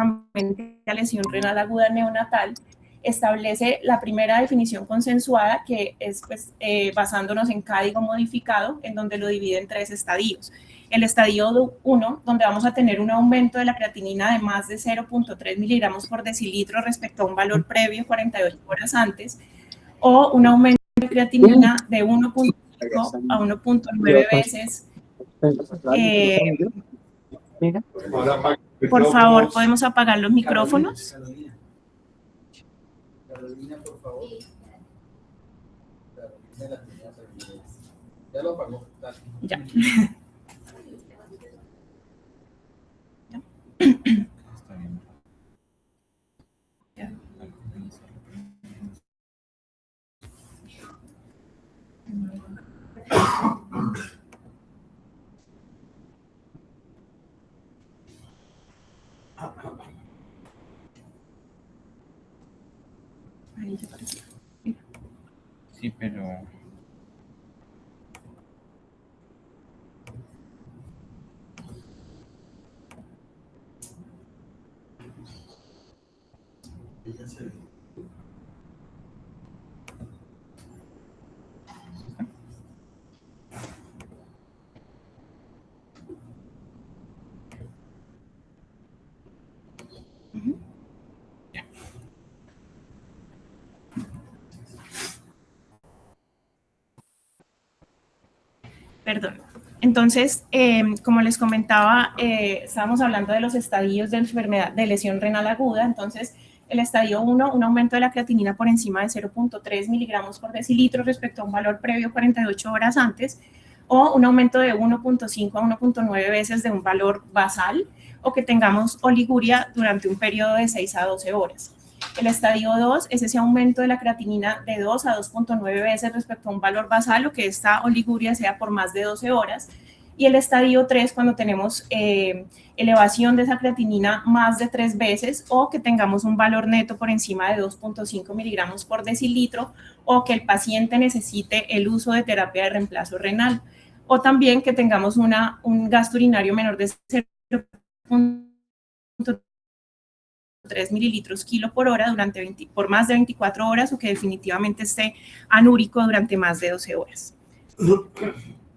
a lesión renal aguda neonatal, establece la primera definición consensuada, que es pues, basándonos en código modificado, en donde lo divide en 3 estadios. El estadio 1, donde vamos a tener un aumento de la creatinina de más de 0.3 miligramos por decilitro respecto a un valor previo 48 horas antes, o un aumento de creatinina de 1.5 a 1.9 veces. Por favor, ¿podemos apagar los micrófonos? Carolina, por favor. Ya lo apagó. Ya. Sí, pero... Perdón. Entonces, como les comentaba, estábamos hablando de los estadios de enfermedad de lesión renal aguda. Entonces, el estadio 1, un aumento de la creatinina por encima de 0.3 miligramos por decilitro respecto a un valor previo 48 horas antes, o un aumento de 1.5 a 1.9 veces de un valor basal, o que tengamos oliguria durante un periodo de 6 a 12 horas. El estadio 2 es ese aumento de la creatinina de 2 a 2.9 veces respecto a un valor basal, o que esta oliguria sea por más de 12 horas. Y el estadio 3, cuando tenemos elevación de esa creatinina más de 3 veces, o que tengamos un valor neto por encima de 2.5 miligramos por decilitro, o que el paciente necesite el uso de terapia de reemplazo renal, o también que tengamos un gasto urinario menor de 0.3 mililitros kilo por hora por más de 24 horas, o que definitivamente esté anúrico durante más de 12 horas.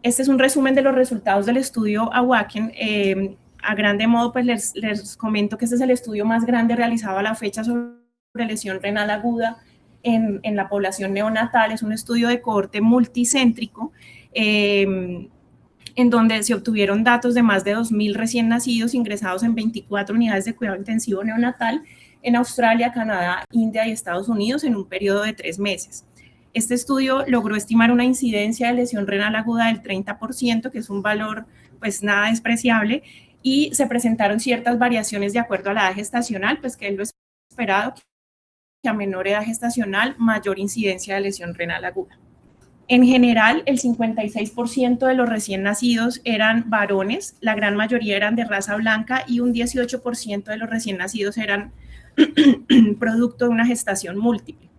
Este es un resumen de los resultados del estudio AWAKEN. A grande modo, pues les comento que este es el estudio más grande realizado a la fecha sobre lesión renal aguda en la población neonatal. Es un estudio de cohorte multicéntrico, en donde se obtuvieron datos de más de 2.000 recién nacidos ingresados en 24 unidades de cuidado intensivo neonatal en Australia, Canadá, India y Estados Unidos en un periodo de 3 meses. Este estudio logró estimar una incidencia de lesión renal aguda del 30%, que es un valor pues nada despreciable, y se presentaron ciertas variaciones de acuerdo a la edad gestacional, pues que es lo esperado, que a menor edad gestacional, mayor incidencia de lesión renal aguda. En general, el 56% de los recién nacidos eran varones, la gran mayoría eran de raza blanca, y un 18% de los recién nacidos eran producto de una gestación múltiple.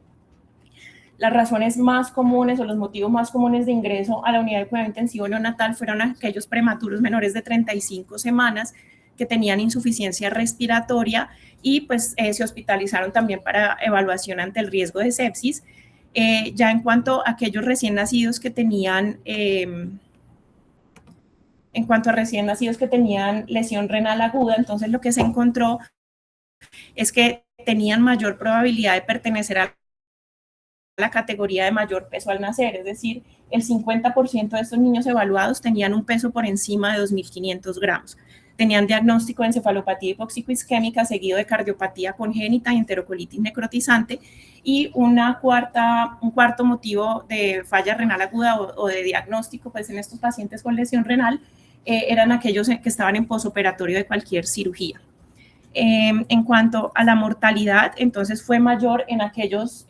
Las razones más comunes o los motivos más comunes de ingreso a la unidad de cuidado intensivo neonatal fueron aquellos prematuros menores de 35 semanas que tenían insuficiencia respiratoria y pues se hospitalizaron también para evaluación ante el riesgo de sepsis. Ya en cuanto a aquellos recién nacidos que tenían, lesión renal aguda, entonces lo que se encontró es que tenían mayor probabilidad de pertenecer a la categoría de mayor peso al nacer, es decir, el 50% de estos niños evaluados tenían un peso por encima de 2.500 gramos. Tenían diagnóstico de encefalopatía hipóxico-isquémica seguido de cardiopatía congénita y enterocolitis necrotizante, y un cuarto motivo de falla renal aguda o de diagnóstico pues en estos pacientes con lesión renal eran aquellos que estaban en posoperatorio de cualquier cirugía. En cuanto a la mortalidad, entonces fue mayor en aquellos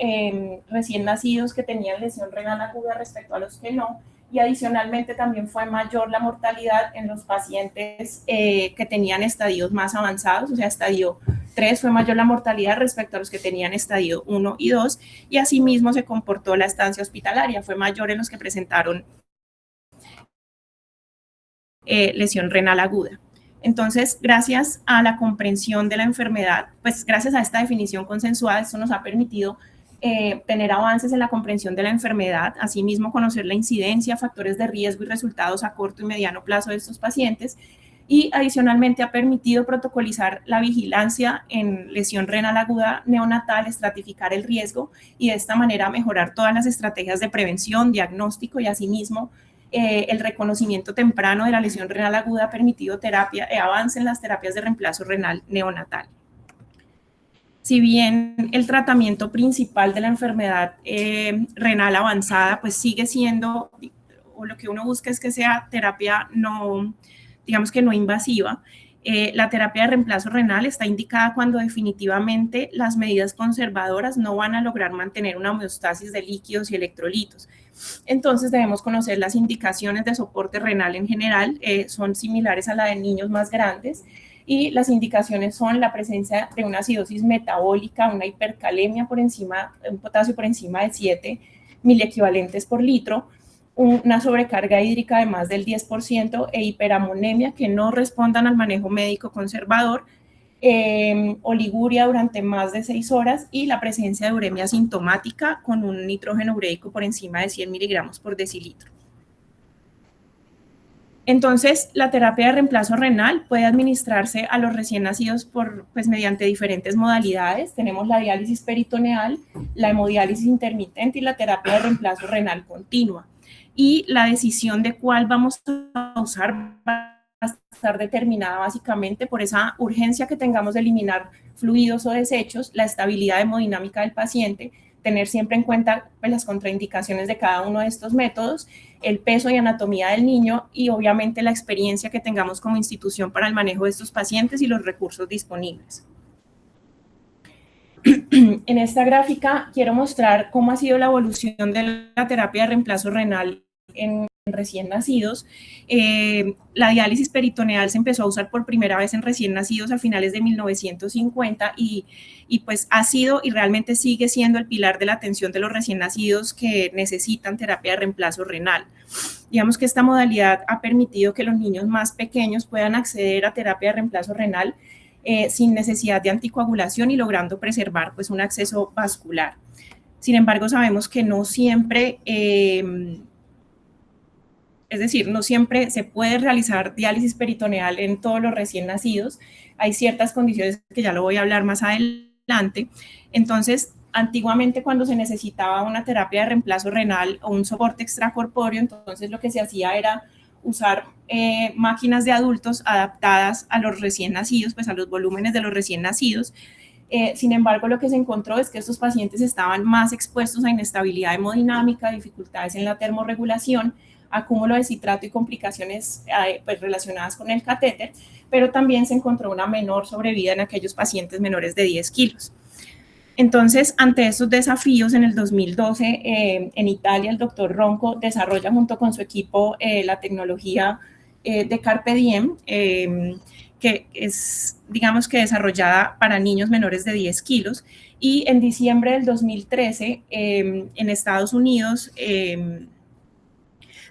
recién nacidos que tenían lesión renal aguda respecto a los que no, y adicionalmente también fue mayor la mortalidad en los pacientes que tenían estadios más avanzados, o sea, estadio 3 fue mayor la mortalidad respecto a los que tenían estadio 1 y 2, y asimismo se comportó la estancia hospitalaria, fue mayor en los que presentaron lesión renal aguda. Entonces, gracias a la comprensión de la enfermedad, pues gracias a esta definición consensuada, esto nos ha permitido tener avances en la comprensión de la enfermedad, asimismo conocer la incidencia, factores de riesgo y resultados a corto y mediano plazo de estos pacientes, y adicionalmente ha permitido protocolizar la vigilancia en lesión renal aguda neonatal, estratificar el riesgo y de esta manera mejorar todas las estrategias de prevención, diagnóstico y asimismo el reconocimiento temprano de la lesión renal aguda ha permitido avance en las terapias de reemplazo renal neonatal. Si bien el tratamiento principal de la enfermedad renal avanzada pues sigue siendo, o lo que uno busca es que sea terapia no, digamos que no invasiva, la terapia de reemplazo renal está indicada cuando definitivamente las medidas conservadoras no van a lograr mantener una homeostasis de líquidos y electrolitos. Entonces debemos conocer las indicaciones de soporte renal en general, son similares a la de niños más grandes, y las indicaciones son la presencia de una acidosis metabólica, una hipercalemia por encima, un potasio por encima de 7 miliequivalentes por litro, una sobrecarga hídrica de más del 10% e hiperamonemia que no respondan al manejo médico conservador, oliguria durante más de 6 horas y la presencia de uremia sintomática con un nitrógeno ureico por encima de 100 miligramos por decilitro. Entonces, la terapia de reemplazo renal puede administrarse a los recién nacidos mediante diferentes modalidades. Tenemos la diálisis peritoneal, la hemodiálisis intermitente y la terapia de reemplazo renal continua. Y la decisión de cuál vamos a usar va a estar determinada básicamente por esa urgencia que tengamos de eliminar fluidos o desechos, la estabilidad hemodinámica del paciente, tener siempre en cuenta las contraindicaciones de cada uno de estos métodos, el peso y anatomía del niño y obviamente la experiencia que tengamos como institución para el manejo de estos pacientes y los recursos disponibles. En esta gráfica quiero mostrar cómo ha sido la evolución de la terapia de reemplazo renal en recién nacidos. La diálisis peritoneal se empezó a usar por primera vez en recién nacidos a finales de 1950 y pues ha sido y realmente sigue siendo el pilar de la atención de los recién nacidos que necesitan terapia de reemplazo renal. Digamos que esta modalidad ha permitido que los niños más pequeños puedan acceder a terapia de reemplazo renal sin necesidad de anticoagulación y logrando preservar pues un acceso vascular. Sin embargo, sabemos que no siempre es decir, no siempre se puede realizar diálisis peritoneal en todos los recién nacidos. Hay ciertas condiciones que ya lo voy a hablar más adelante. Entonces, antiguamente cuando se necesitaba una terapia de reemplazo renal o un soporte extracorpóreo, entonces lo que se hacía era usar máquinas de adultos adaptadas a los recién nacidos, pues a los volúmenes de los recién nacidos. Sin embargo, lo que se encontró es que estos pacientes estaban más expuestos a inestabilidad hemodinámica, dificultades en la termorregulación, acúmulo de citrato y complicaciones pues, relacionadas con el catéter, pero también se encontró una menor sobrevida en aquellos pacientes menores de 10 kilos. Entonces, ante estos desafíos, en el 2012, en Italia, el doctor Ronco desarrolla junto con su equipo la tecnología de Carpe Diem, que es, digamos que desarrollada para niños menores de 10 kilos, y en diciembre del 2013, en Estados Unidos,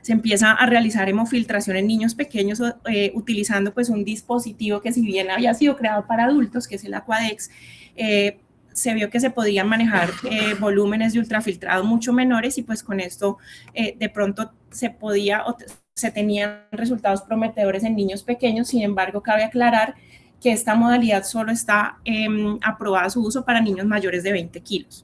se empieza a realizar hemofiltración en niños pequeños utilizando pues un dispositivo que si bien había sido creado para adultos, que es el Aquadex, se vio que se podían manejar volúmenes de ultrafiltrado mucho menores y pues con esto de pronto se tenían resultados prometedores en niños pequeños. Sin embargo, cabe aclarar que esta modalidad solo está aprobada su uso para niños mayores de 20 kilos.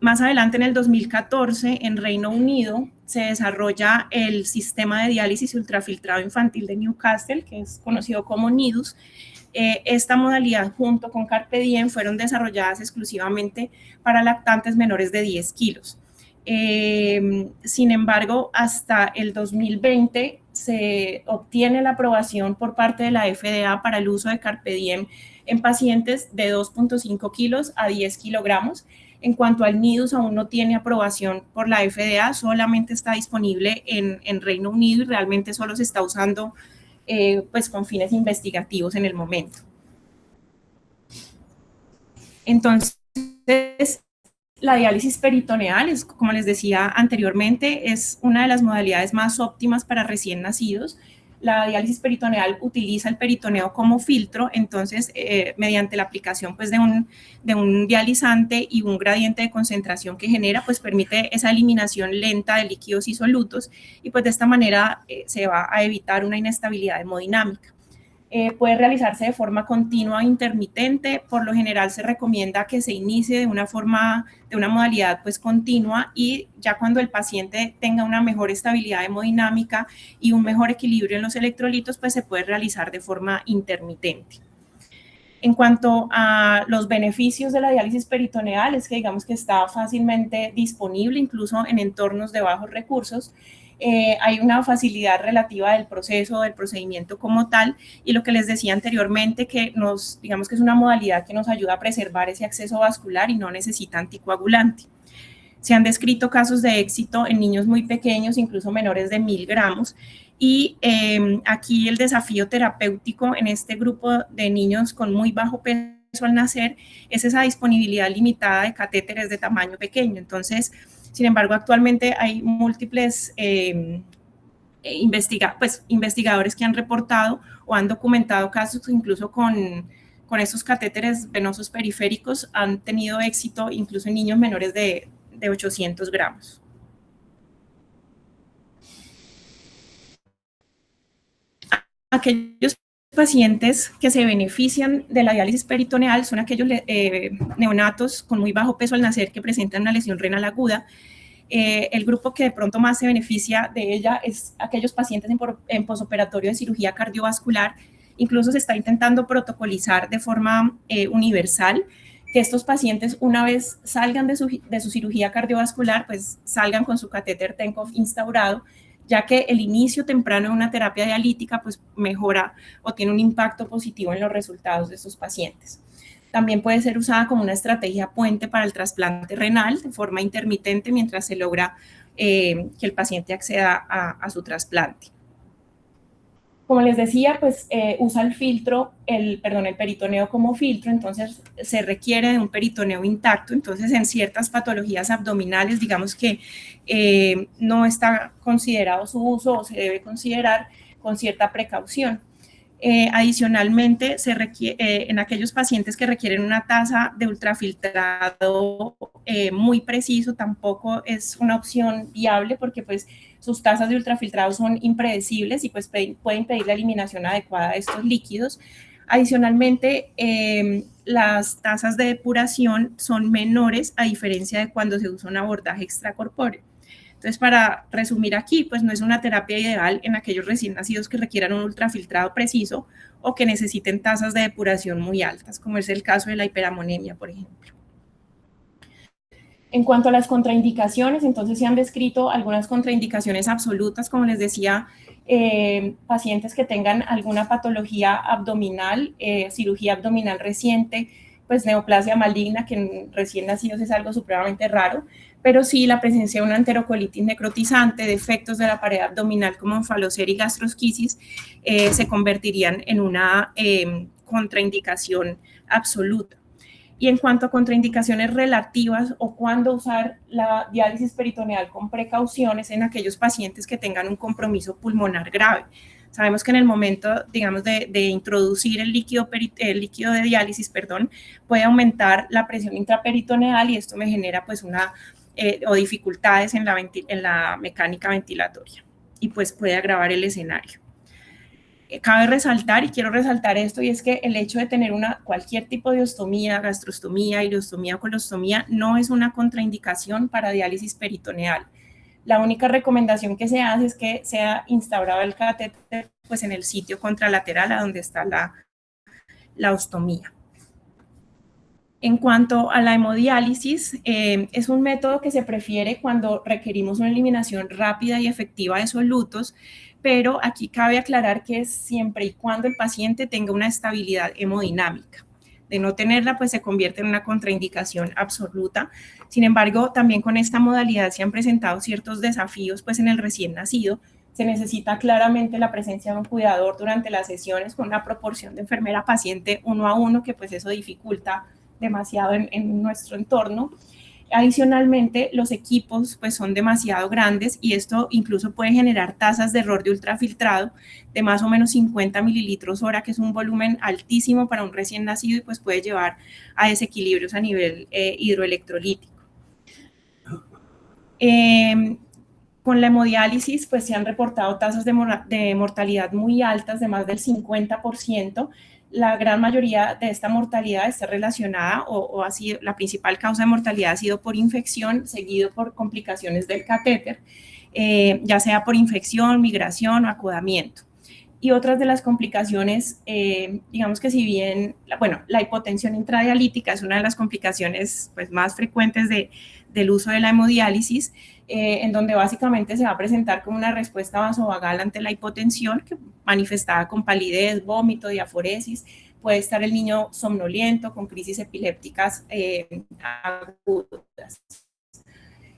Más adelante, en el 2014, en Reino Unido, se desarrolla el sistema de diálisis ultrafiltrado infantil de Newcastle, que es conocido como NIDUS. Esta modalidad, junto con Carpe Diem, fueron desarrolladas exclusivamente para lactantes menores de 10 kilos. Sin embargo, hasta el 2020 se obtiene la aprobación por parte de la FDA para el uso de Carpe Diem en pacientes de 2.5 kilos a 10 kilogramos. En cuanto al NIDUS, aún no tiene aprobación por la FDA, solamente está disponible en Reino Unido y realmente solo se está usando pues con fines investigativos en el momento. Entonces, la diálisis peritoneal, como les decía anteriormente, es una de las modalidades más óptimas para recién nacidos. La diálisis peritoneal utiliza el peritoneo como filtro, entonces mediante la aplicación pues, de un dializante y un gradiente de concentración que genera, pues permite esa eliminación lenta de líquidos isolutos y pues de esta manera se va a evitar una inestabilidad hemodinámica. Puede realizarse de forma continua o intermitente. Por lo general se recomienda que se inicie de una modalidad pues continua, y ya cuando el paciente tenga una mejor estabilidad hemodinámica y un mejor equilibrio en los electrolitos, pues se puede realizar de forma intermitente. En cuanto a los beneficios de la diálisis peritoneal, es que digamos que está fácilmente disponible, incluso en entornos de bajos recursos. Hay una facilidad relativa del proceso, del procedimiento como tal, y lo que les decía anteriormente, que digamos que es una modalidad que nos ayuda a preservar ese acceso vascular y no necesita anticoagulante. Se han descrito casos de éxito en niños muy pequeños, incluso menores de 1000 gramos, y aquí el desafío terapéutico en este grupo de niños con muy bajo peso al nacer es esa disponibilidad limitada de catéteres de tamaño pequeño. Entonces, sin embargo, actualmente hay múltiples investigadores que han reportado o han documentado casos incluso con estos catéteres venosos periféricos, han tenido éxito incluso en niños menores de 800 gramos. Aquellos pacientes que se benefician de la diálisis peritoneal son aquellos neonatos con muy bajo peso al nacer que presentan una lesión renal aguda. El grupo que de pronto más se beneficia de ella es aquellos pacientes en posoperatorio de cirugía cardiovascular. Incluso se está intentando protocolizar de forma universal que estos pacientes, una vez salgan de su cirugía cardiovascular, pues salgan con su catéter TENCOF instaurado, ya que el inicio temprano de una terapia dialítica pues mejora o tiene un impacto positivo en los resultados de estos pacientes. También puede ser usada como una estrategia puente para el trasplante renal de forma intermitente mientras se logra que el paciente acceda a su trasplante. Como les decía, pues usa el peritoneo como filtro, entonces se requiere de un peritoneo intacto. Entonces, en ciertas patologías abdominales, digamos que no está considerado su uso o se debe considerar con cierta precaución. Adicionalmente, en aquellos pacientes que requieren una tasa de ultrafiltrado muy preciso, tampoco es una opción viable porque pues sus tasas de ultrafiltrado son impredecibles y pues pueden pedir la eliminación adecuada de estos líquidos. Adicionalmente, las tasas de depuración son menores a diferencia de cuando se usa un abordaje extracorpóreo. Entonces, para resumir aquí, pues no es una terapia ideal en aquellos recién nacidos que requieran un ultrafiltrado preciso o que necesiten tasas de depuración muy altas, como es el caso de la hiperamonemia, por ejemplo. En cuanto a las contraindicaciones, entonces se han descrito algunas contraindicaciones absolutas, como les decía, pacientes que tengan alguna patología abdominal, cirugía abdominal reciente, pues neoplasia maligna, que en recién nacidos es algo supremamente raro, pero sí la presencia de una enterocolitis necrotizante, defectos de la pared abdominal como enfalocer y gastrosquisis, se convertirían en una contraindicación absoluta. Y en cuanto a contraindicaciones relativas o cuándo usar la diálisis peritoneal con precauciones en aquellos pacientes que tengan un compromiso pulmonar grave. Sabemos que en el momento, digamos, de introducir el líquido de diálisis, puede aumentar la presión intraperitoneal y esto me genera pues o dificultades en la mecánica ventilatoria y pues puede agravar el escenario. Cabe resaltar, y quiero resaltar esto, y es que el hecho de tener cualquier tipo de ostomía, gastrostomía, ileostomía o colostomía no es una contraindicación para diálisis peritoneal. La única recomendación que se hace es que sea instaurado el catéter pues, en el sitio contralateral a donde está la ostomía. En cuanto a la hemodiálisis, es un método que se prefiere cuando requerimos una eliminación rápida y efectiva de solutos, pero aquí cabe aclarar que es siempre y cuando el paciente tenga una estabilidad hemodinámica. De no tenerla, pues se convierte en una contraindicación absoluta. Sin embargo, también con esta modalidad se han presentado ciertos desafíos pues, en el recién nacido. Se necesita claramente la presencia de un cuidador durante las sesiones con una proporción de enfermera-paciente 1 a 1, que pues eso dificulta demasiado en nuestro entorno. Adicionalmente, los equipos pues son demasiado grandes y esto incluso puede generar tasas de error de ultrafiltrado de más o menos 50 mililitros hora, que es un volumen altísimo para un recién nacido y pues puede llevar a desequilibrios a nivel hidroelectrolítico. Con la hemodiálisis, pues se han reportado tasas de mortalidad muy altas, de más del 50%. La gran mayoría de esta mortalidad está relacionada o ha sido, la principal causa de mortalidad ha sido por infección, seguido por complicaciones del catéter, ya sea por infección, migración o acudamiento. Y otras de las complicaciones, digamos que si bien, bueno, la hipotensión intradialítica es una de las complicaciones pues, más frecuentes del uso de la hemodiálisis, en donde básicamente se va a presentar como una respuesta vasovagal ante la hipotensión, que manifestada con palidez, vómito, diaforesis. Puede estar el niño somnoliento, con crisis epilépticas agudas.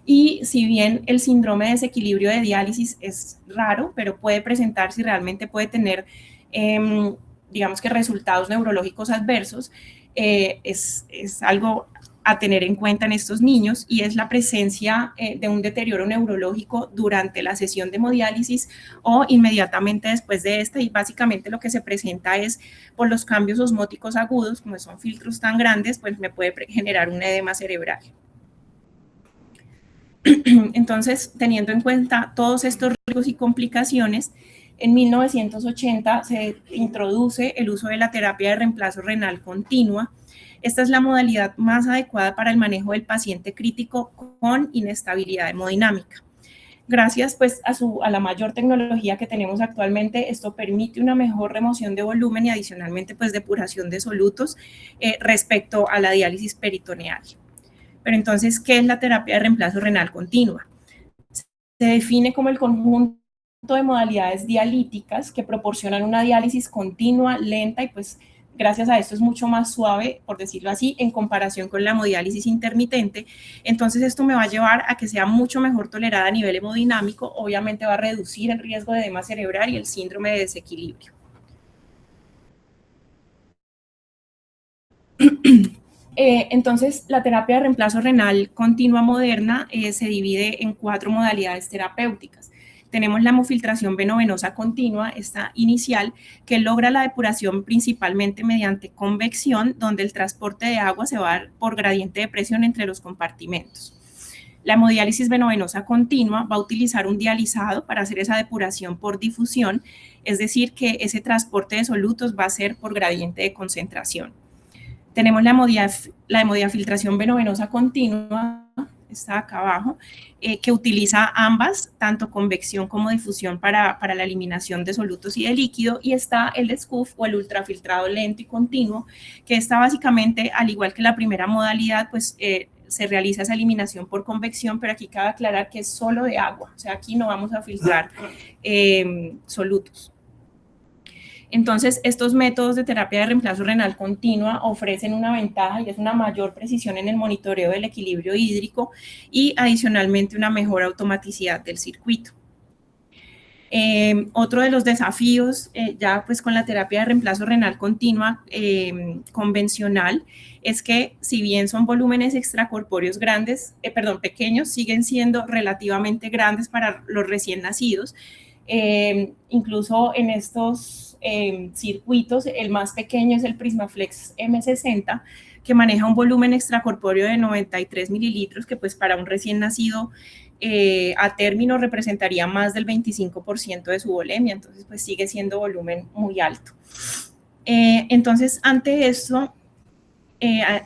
Y si bien el síndrome de desequilibrio de diálisis es raro, pero puede presentarse y realmente puede tener, digamos que resultados neurológicos adversos, es algo a tener en cuenta en estos niños, y es la presencia de un deterioro neurológico durante la sesión de hemodiálisis o inmediatamente después de esta, y básicamente lo que se presenta es por los cambios osmóticos agudos, como son filtros tan grandes, pues me puede generar un edema cerebral. Entonces, teniendo en cuenta todos estos riesgos y complicaciones, en 1980 se introduce el uso de la terapia de reemplazo renal continua. Esta es la modalidad más adecuada para el manejo del paciente crítico con inestabilidad hemodinámica. Gracias pues a la mayor tecnología que tenemos actualmente, esto permite una mejor remoción de volumen y adicionalmente pues depuración de solutos respecto a la diálisis peritoneal. Pero entonces, ¿qué es la terapia de reemplazo renal continua? Se define como el conjunto de modalidades dialíticas que proporcionan una diálisis continua, lenta y pues gracias a esto es mucho más suave, por decirlo así, en comparación con la hemodiálisis intermitente. Entonces esto me va a llevar a que sea mucho mejor tolerada a nivel hemodinámico, obviamente va a reducir el riesgo de edema cerebral y el síndrome de desequilibrio. Entonces, la terapia de reemplazo renal continua moderna se divide en 4 modalidades terapéuticas. Tenemos la hemofiltración venovenosa continua, esta inicial, que logra la depuración principalmente mediante convección, donde el transporte de agua se va a dar por gradiente de presión entre los compartimentos. La hemodiálisis venovenosa continua va a utilizar un dializado para hacer esa depuración por difusión, es decir, que ese transporte de solutos va a ser por gradiente de concentración. Tenemos la hemodiafiltración venovenosa continua, está acá abajo, que utiliza ambas, tanto convección como difusión para la eliminación de solutos y de líquido, y está el SCUF o el ultrafiltrado lento y continuo, que está básicamente, al igual que la primera modalidad, pues se realiza esa eliminación por convección, pero aquí cabe aclarar que es solo de agua, o sea, aquí no vamos a filtrar solutos. Entonces, estos métodos de terapia de reemplazo renal continua ofrecen una ventaja y es una mayor precisión en el monitoreo del equilibrio hídrico y adicionalmente una mejor automaticidad del circuito. Otro de los desafíos ya pues con la terapia de reemplazo renal continua convencional es que si bien son volúmenes extracorpóreos pequeños, siguen siendo relativamente grandes para los recién nacidos. Incluso en estos circuitos, el más pequeño es el Prismaflex M60, que maneja un volumen extracorpóreo de 93 mililitros, que pues para un recién nacido a término representaría más del 25% de su volemia, entonces pues sigue siendo volumen muy alto. Entonces, ante esto,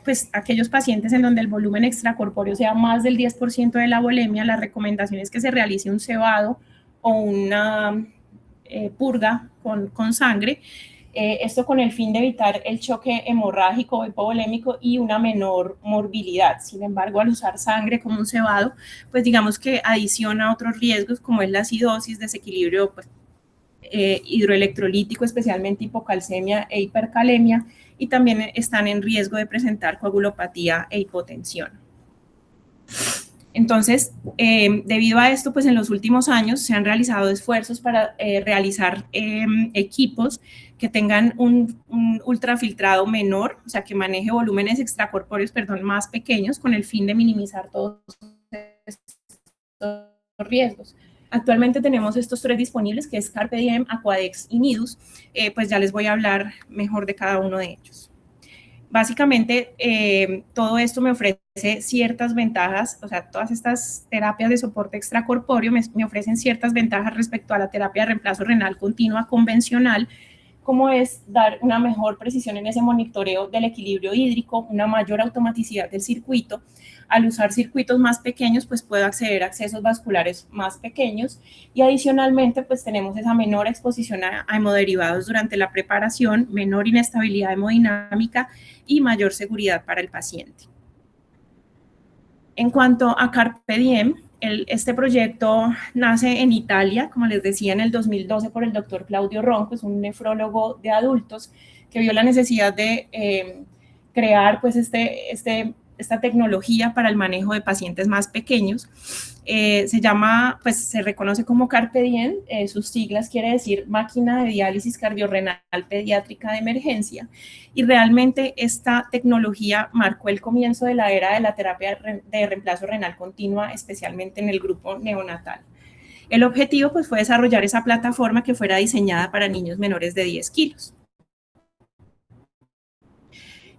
pues aquellos pacientes en donde el volumen extracorpóreo sea más del 10% de la volemia, la recomendación es que se realice un cebado o una purga con sangre, esto con el fin de evitar el choque hemorrágico o hipovolémico y una menor morbilidad. Sin embargo, al usar sangre como un cebado, pues digamos que adiciona otros riesgos como es la acidosis, desequilibrio pues, hidroelectrolítico, especialmente hipocalcemia e hipercalemia, y también están en riesgo de presentar coagulopatía e hipotensión. Entonces, debido a esto, pues en los últimos años se han realizado esfuerzos para realizar equipos que tengan un ultrafiltrado menor, o sea, que maneje volúmenes extracorpóreos, perdón, más pequeños, con el fin de minimizar todos estos riesgos. Actualmente tenemos estos 3 disponibles, que es Carpe Diem, Aquadex y Nidus. Pues ya les voy a hablar mejor de cada uno de ellos. Básicamente, todo esto me ofrece ciertas ventajas, o sea, todas estas terapias de soporte extracorpóreo me ofrecen ciertas ventajas respecto a la terapia de reemplazo renal continua convencional, como es dar una mejor precisión en ese monitoreo del equilibrio hídrico, una mayor automaticidad del circuito. Al usar circuitos más pequeños, pues puedo acceder a accesos vasculares más pequeños y adicionalmente, pues tenemos esa menor exposición a hemoderivados durante la preparación, menor inestabilidad hemodinámica y mayor seguridad para el paciente. En cuanto a Carpe Diem, este proyecto nace en Italia, como les decía, en el 2012 por el doctor Claudio Ronco, es un nefrólogo de adultos que vio la necesidad de crear pues esta tecnología para el manejo de pacientes más pequeños. Se llama, pues se reconoce como Carpe Diem, sus siglas quiere decir máquina de diálisis cardiorrenal pediátrica de emergencia, y realmente esta tecnología marcó el comienzo de la era de la terapia de reemplazo renal continua, especialmente en el grupo neonatal. El objetivo pues fue desarrollar esa plataforma que fuera diseñada para niños menores de 10 kilos.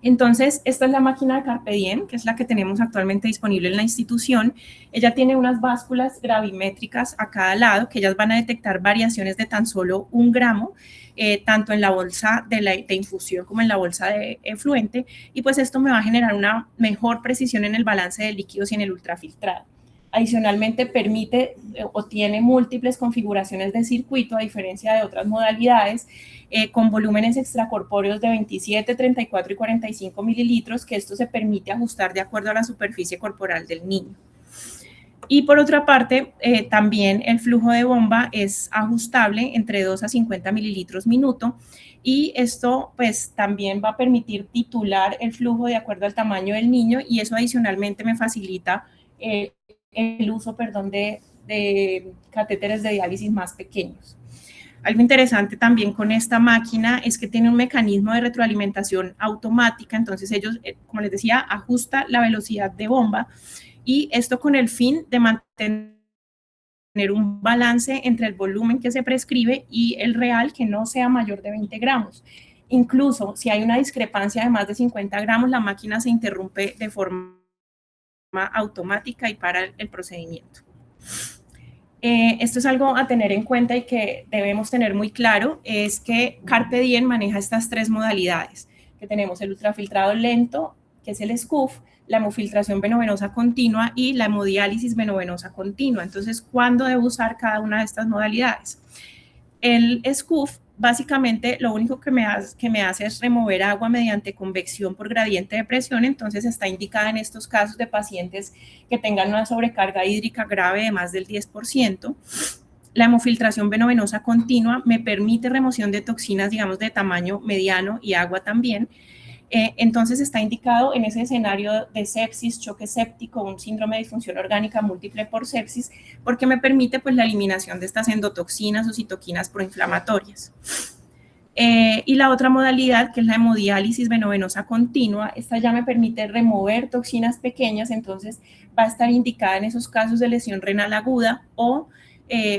Entonces, esta es la máquina de Carpe Diem, que es la que tenemos actualmente disponible en la institución. Ella tiene unas básculas gravimétricas a cada lado, que ellas van a detectar variaciones de tan solo 1 gramo, tanto en la bolsa de infusión como en la bolsa de efluente, y pues esto me va a generar una mejor precisión en el balance de líquidos y en el ultrafiltrado. Adicionalmente, permite o tiene múltiples configuraciones de circuito, a diferencia de otras modalidades, con volúmenes extracorpóreos de 27, 34 y 45 mililitros, que esto se permite ajustar de acuerdo a la superficie corporal del niño. Y por otra parte, también el flujo de bomba es ajustable entre 2 a 50 mililitros minuto, y esto pues también va a permitir titular el flujo de acuerdo al tamaño del niño, y eso adicionalmente me facilita el uso, de catéteres de diálisis más pequeños. Algo interesante también con esta máquina es que tiene un mecanismo de retroalimentación automática, entonces ellos, como les decía, ajusta la velocidad de bomba, y esto con el fin de mantener un balance entre el volumen que se prescribe y el real, que no sea mayor de 20 gramos. Incluso si hay una discrepancia de más de 50 gramos, la máquina se interrumpe de forma automática y para el procedimiento. Esto es algo a tener en cuenta y que debemos tener muy claro, es que Carpe Diem maneja estas 3 modalidades, que tenemos el ultrafiltrado lento, que es el SCUF, la hemofiltración venovenosa continua y la hemodiálisis venovenosa continua. Entonces, ¿cuándo debo usar cada una de estas modalidades? El SCUF, básicamente, lo único que me hace es remover agua mediante convección por gradiente de presión, entonces está indicada en estos casos de pacientes que tengan una sobrecarga hídrica grave de más del 10%. La hemofiltración venovenosa continua me permite remoción de toxinas, digamos, de tamaño mediano y agua también. Entonces está indicado en ese escenario de sepsis, choque séptico, un síndrome de disfunción orgánica múltiple por sepsis, porque me permite pues la eliminación de estas endotoxinas o citoquinas proinflamatorias. Y la otra modalidad, que es la hemodiálisis venovenosa continua, esta ya me permite remover toxinas pequeñas, entonces va a estar indicada en esos casos de lesión renal aguda o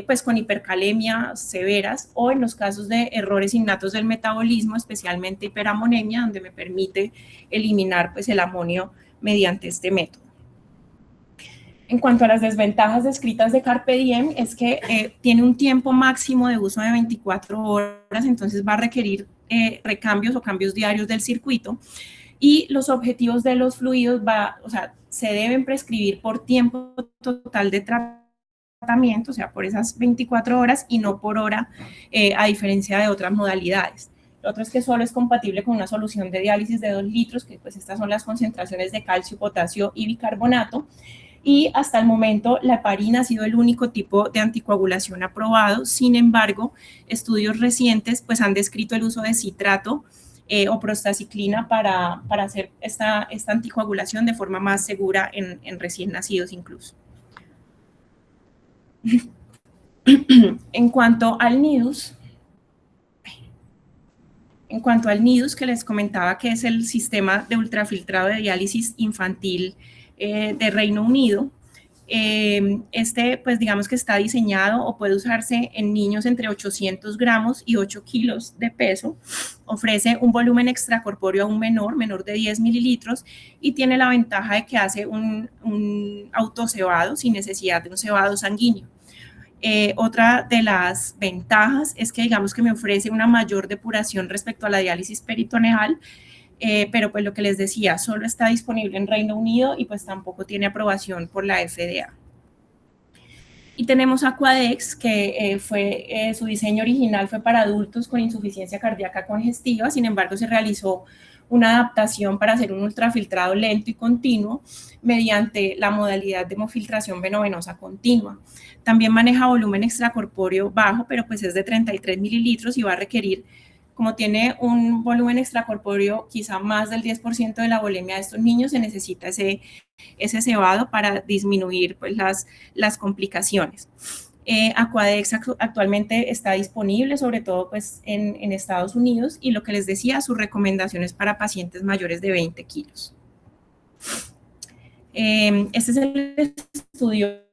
pues con hipercalemia severas, o en los casos de errores innatos del metabolismo, especialmente hiperamonemia, donde me permite eliminar pues el amonio mediante este método. En cuanto a las desventajas descritas de Carpe Diem, es que tiene un tiempo máximo de uso de 24 horas, entonces va a requerir recambios o cambios diarios del circuito, y los objetivos de los fluidos se deben prescribir por tiempo total de tratamiento, o sea, por esas 24 horas y no por hora, a diferencia de otras modalidades. Lo otro es que solo es compatible con una solución de diálisis de 2 litros, que pues estas son las concentraciones de calcio, potasio y bicarbonato, y hasta el momento la heparina ha sido el único tipo de anticoagulación aprobado. Sin embargo, estudios recientes pues han descrito el uso de citrato o prostaciclina para hacer esta anticoagulación de forma más segura en recién nacidos incluso. En cuanto al NIDUS, que les comentaba que es el sistema de ultrafiltrado de diálisis infantil de Reino Unido, pues digamos que está diseñado o puede usarse en niños entre 800 gramos y 8 kilos de peso, ofrece un volumen extracorpóreo aún menor de 10 mililitros y tiene la ventaja de que hace un autocebado sin necesidad de un cebado sanguíneo. Otra de las ventajas es que digamos que me ofrece una mayor depuración respecto a la diálisis peritoneal, pero pues lo que les decía, solo está disponible en Reino Unido y pues tampoco tiene aprobación por la FDA. Y tenemos Aquadex, que su diseño original fue para adultos con insuficiencia cardíaca congestiva, sin embargo se realizó una adaptación para hacer un ultrafiltrado lento y continuo mediante la modalidad de hemofiltración venovenosa continua. También maneja volumen extracorpóreo bajo, pero pues es de 33 mililitros y va a requerir, como tiene un volumen extracorpóreo quizá más del 10% de la volemia de estos niños, se necesita ese cebado para disminuir pues, las complicaciones. Aquadex actualmente está disponible, sobre todo pues, en Estados Unidos, y lo que les decía, sus recomendaciones para pacientes mayores de 20 kilos. Este es el estudio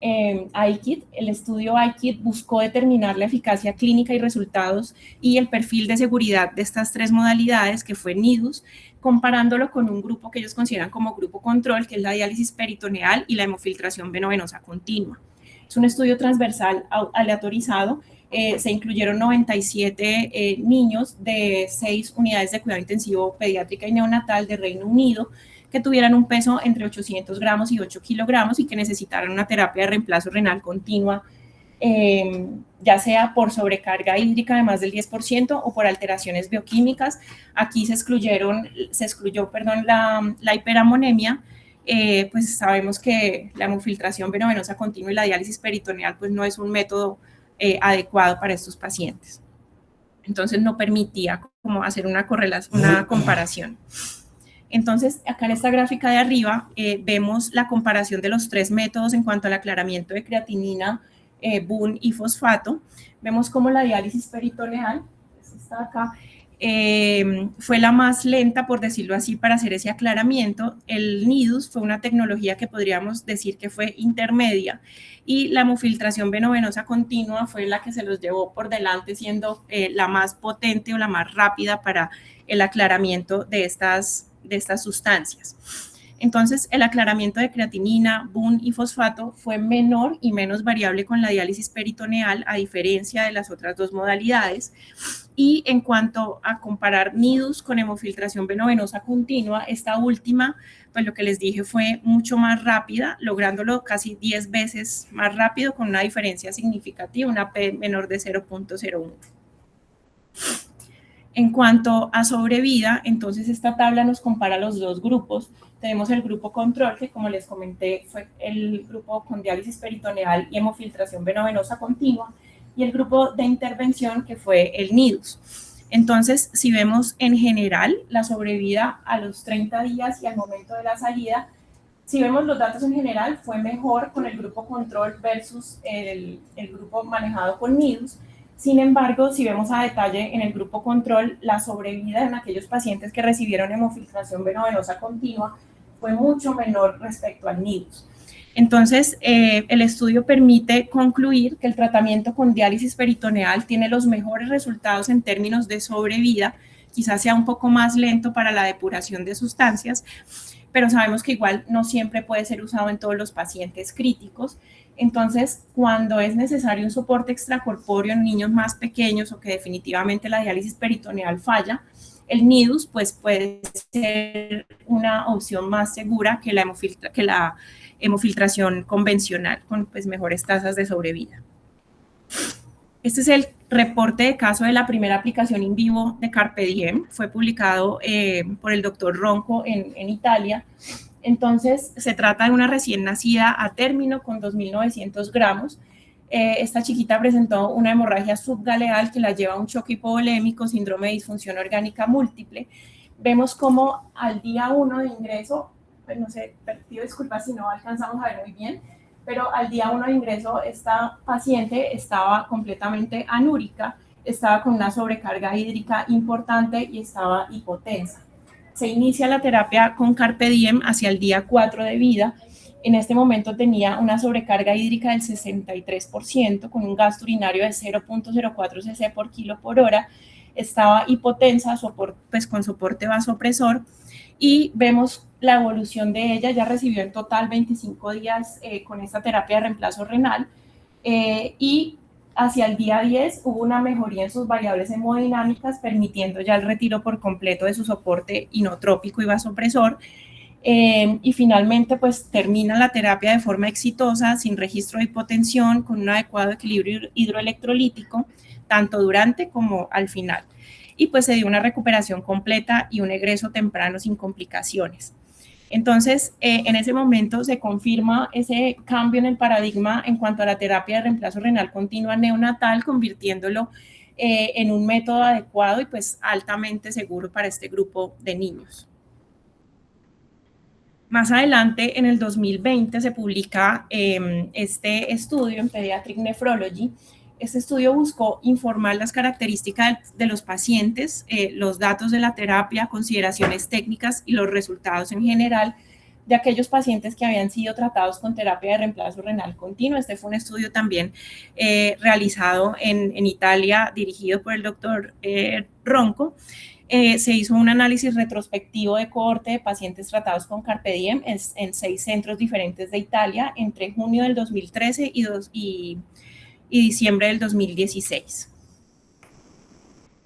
IKID. El estudio IKID buscó determinar la eficacia clínica y resultados y el perfil de seguridad de estas tres modalidades, que fue NIDUS, comparándolo con un grupo que ellos consideran como grupo control, que es la diálisis peritoneal y la hemofiltración venovenosa continua. Es un estudio transversal aleatorizado. Se incluyeron 97 niños de 6 unidades de cuidado intensivo pediátrica y neonatal de Reino Unido, que tuvieran un peso entre 800 gramos y 8 kilogramos y que necesitaran una terapia de reemplazo renal continua, ya sea por sobrecarga hídrica de más del 10% o por alteraciones bioquímicas. Aquí se excluyó la hiperamonemia. Pues sabemos que la hemofiltración venovenosa continua y la diálisis peritoneal pues no es un método adecuado para estos pacientes. Entonces no permitía como hacer una comparación. Entonces, acá en esta gráfica de arriba vemos la comparación de los tres métodos en cuanto al aclaramiento de creatinina, BUN y fosfato. Vemos cómo la diálisis peritoneal, está acá, fue la más lenta, por decirlo así, para hacer ese aclaramiento. El NIDUS fue una tecnología que podríamos decir que fue intermedia, y la hemofiltración venovenosa continua fue la que se los llevó por delante, siendo la más potente o la más rápida para el aclaramiento de estas sustancias. Entonces, el aclaramiento de creatinina, BUN y fosfato fue menor y menos variable con la diálisis peritoneal, a diferencia de las otras dos modalidades. Y en cuanto a comparar NIDUS con hemofiltración venovenosa continua, esta última, pues lo que les dije, fue mucho más rápida, lográndolo casi 10 veces más rápido, con una diferencia significativa, una P menor de 0.01. En cuanto a sobrevida, entonces esta tabla nos compara los dos grupos. Tenemos el grupo control, que como les comenté fue el grupo con diálisis peritoneal y hemofiltración venovenosa continua, y el grupo de intervención, que fue el NIDUS. Entonces, si vemos en general la sobrevida a los 30 días y al momento de la salida, si vemos los datos en general, fue mejor con el grupo control versus el grupo manejado con NIDUS. Sin embargo, si vemos a detalle en el grupo control, la sobrevida en aquellos pacientes que recibieron hemofiltración venovenosa continua fue mucho menor respecto al NIDUS. Entonces, el estudio permite concluir que el tratamiento con diálisis peritoneal tiene los mejores resultados en términos de sobrevida, quizás sea un poco más lento para la depuración de sustancias, pero sabemos que igual no siempre puede ser usado en todos los pacientes críticos. Entonces, cuando es necesario un soporte extracorpóreo en niños más pequeños o que definitivamente la diálisis peritoneal falla, el NIDUS pues, puede ser una opción más segura que la hemofiltración convencional, con pues, mejores tasas de sobrevida. Este es el reporte de caso de la primera aplicación in vivo de Carpe Diem. Fue publicado por el doctor Ronco en Italia. Entonces, se trata de una recién nacida a término con 2.900 gramos. Esta chiquita presentó una hemorragia subgaleal que la lleva a un choque hipovolémico, síndrome de disfunción orgánica múltiple. Vemos cómo al día 1 de ingreso, pues no sé, pido disculpas si no alcanzamos a ver muy bien, pero al día 1 de ingreso esta paciente estaba completamente anúrica, estaba con una sobrecarga hídrica importante y estaba hipotensa. Se inicia la terapia con Carpe Diem hacia el día 4 de vida. En este momento tenía una sobrecarga hídrica del 63%, con un gasto urinario de 0.04 cc por kilo por hora. Estaba hipotensa, pues con soporte vasopresor, y vemos la evolución de ella. Ya recibió en total 25 días con esta terapia de reemplazo renal, y hacia el día 10 hubo una mejoría en sus variables hemodinámicas, permitiendo ya el retiro por completo de su soporte inotrópico y vasopresor. Y finalmente, pues termina la terapia de forma exitosa, sin registro de hipotensión, con un adecuado equilibrio hidroelectrolítico, tanto durante como al final. Y pues se dio una recuperación completa y un egreso temprano sin complicaciones. Entonces, en ese momento se confirma ese cambio en el paradigma en cuanto a la terapia de reemplazo renal continua neonatal, convirtiéndolo en un método adecuado y pues altamente seguro para este grupo de niños. Más adelante, en el 2020, se publica este estudio en Pediatric Nephrology. Este estudio buscó informar las características de los pacientes, los datos de la terapia, consideraciones técnicas y los resultados en general de aquellos pacientes que habían sido tratados con terapia de reemplazo renal continuo. Este fue un estudio también realizado en Italia, dirigido por el doctor Ronco. Se hizo un análisis retrospectivo de cohorte de pacientes tratados con Carpe Diem en 6 centros diferentes de Italia entre junio del 2013 y diciembre del 2016.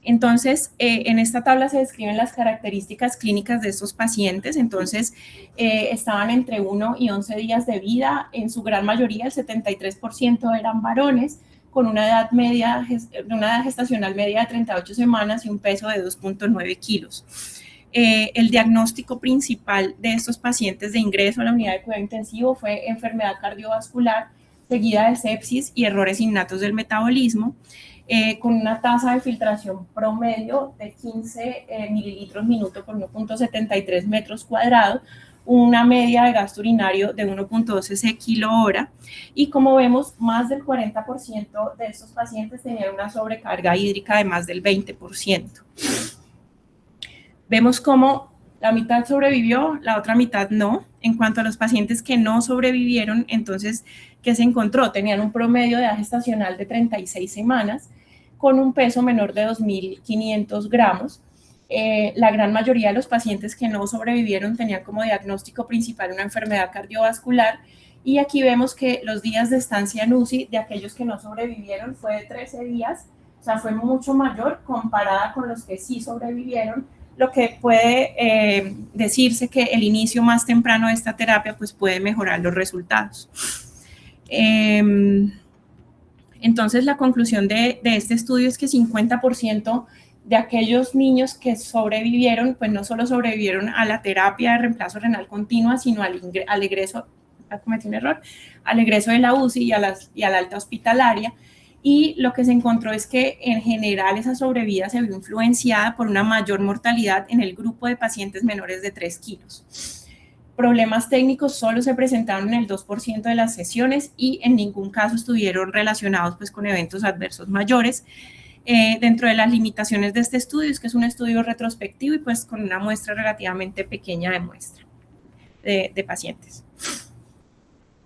Entonces, en esta tabla se describen las características clínicas de estos pacientes. Entonces, estaban entre 1 y 11 días de vida. En su gran mayoría, el 73% eran varones, con una edad gestacional media de 38 semanas y un peso de 2.9 kilos. El diagnóstico principal de estos pacientes de ingreso a la unidad de cuidado intensivo fue enfermedad cardiovascular, seguida de sepsis y errores innatos del metabolismo, con una tasa de filtración promedio de 15 mililitros minuto por 1.73 metros cuadrados, una media de gasto urinario de 1.2 cc kilo hora, y como vemos, más del 40% de estos pacientes tenían una sobrecarga hídrica de más del 20%. Vemos cómo la mitad sobrevivió, la otra mitad no. En cuanto a los pacientes que no sobrevivieron, entonces, ¿qué se encontró? Tenían un promedio de edad gestacional de 36 semanas, con un peso menor de 2.500 gramos. La gran mayoría de los pacientes que no sobrevivieron tenían como diagnóstico principal una enfermedad cardiovascular, y aquí vemos que los días de estancia en UCI de aquellos que no sobrevivieron fue de 13 días, o sea, fue mucho mayor comparada con los que sí sobrevivieron, lo que puede decirse que el inicio más temprano de esta terapia pues puede mejorar los resultados. Entonces, la conclusión de este estudio es que 50% de aquellos niños que sobrevivieron, pues no solo sobrevivieron a la terapia de reemplazo renal continua, sino al egreso, cometí un error, al egreso de la UCI y a la alta hospitalaria. Y lo que se encontró es que en general esa sobrevida se vio influenciada por una mayor mortalidad en el grupo de pacientes menores de 3 kilos. Problemas técnicos solo se presentaron en el 2% de las sesiones y en ningún caso estuvieron relacionados pues, con eventos adversos mayores. Dentro de las limitaciones de este estudio es que es un estudio retrospectivo y pues con una muestra relativamente pequeña de muestra de pacientes.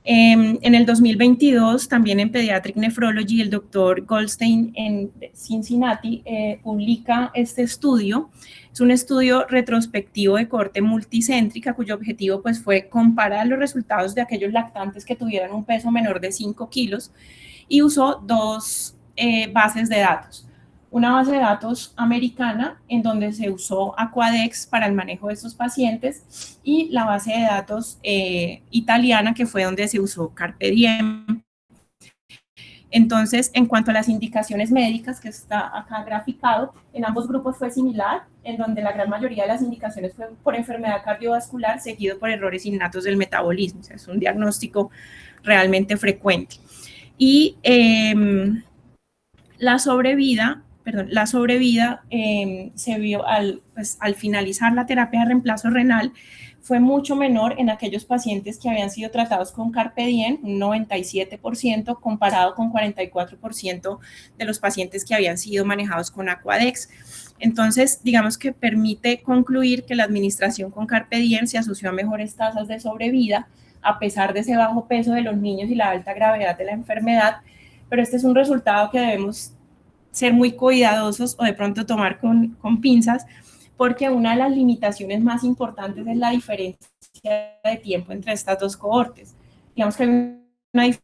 En el 2022, también en Pediatric Nephrology, el doctor Goldstein en Cincinnati publica este estudio. Es un estudio retrospectivo de cohorte multicéntrica, cuyo objetivo pues, fue comparar los resultados de aquellos lactantes que tuvieran un peso menor de 5 kilos, y usó 2 bases de datos. Una base de datos americana, en donde se usó Aquadex para el manejo de estos pacientes, y la base de datos italiana, que fue donde se usó Carpe Diem. Entonces, en cuanto a las indicaciones médicas, que está acá graficado, en ambos grupos fue similar, en donde la gran mayoría de las indicaciones fue por enfermedad cardiovascular, seguido por errores innatos del metabolismo. O sea, es un diagnóstico realmente frecuente. Y la sobrevida se vio al finalizar la terapia de reemplazo renal, fue mucho menor en aquellos pacientes que habían sido tratados con Carpe Diem, un 97%, comparado con 44% de los pacientes que habían sido manejados con Aquadex. Entonces, digamos que permite concluir que la administración con Carpe Diem se asoció a mejores tasas de sobrevida, a pesar de ese bajo peso de los niños y la alta gravedad de la enfermedad, pero este es un resultado que debemos ser muy cuidadosos o de pronto tomar con pinzas, porque una de las limitaciones más importantes es la diferencia de tiempo entre estas dos cohortes. Digamos que hay una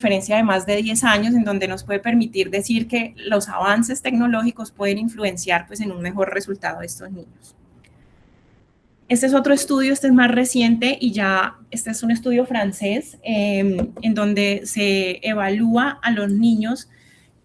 diferencia de más de 10 años en donde nos puede permitir decir que los avances tecnológicos pueden influenciar pues, en un mejor resultado de estos niños. Este es otro estudio, este es más reciente y ya este es un estudio francés en donde se evalúa a los niños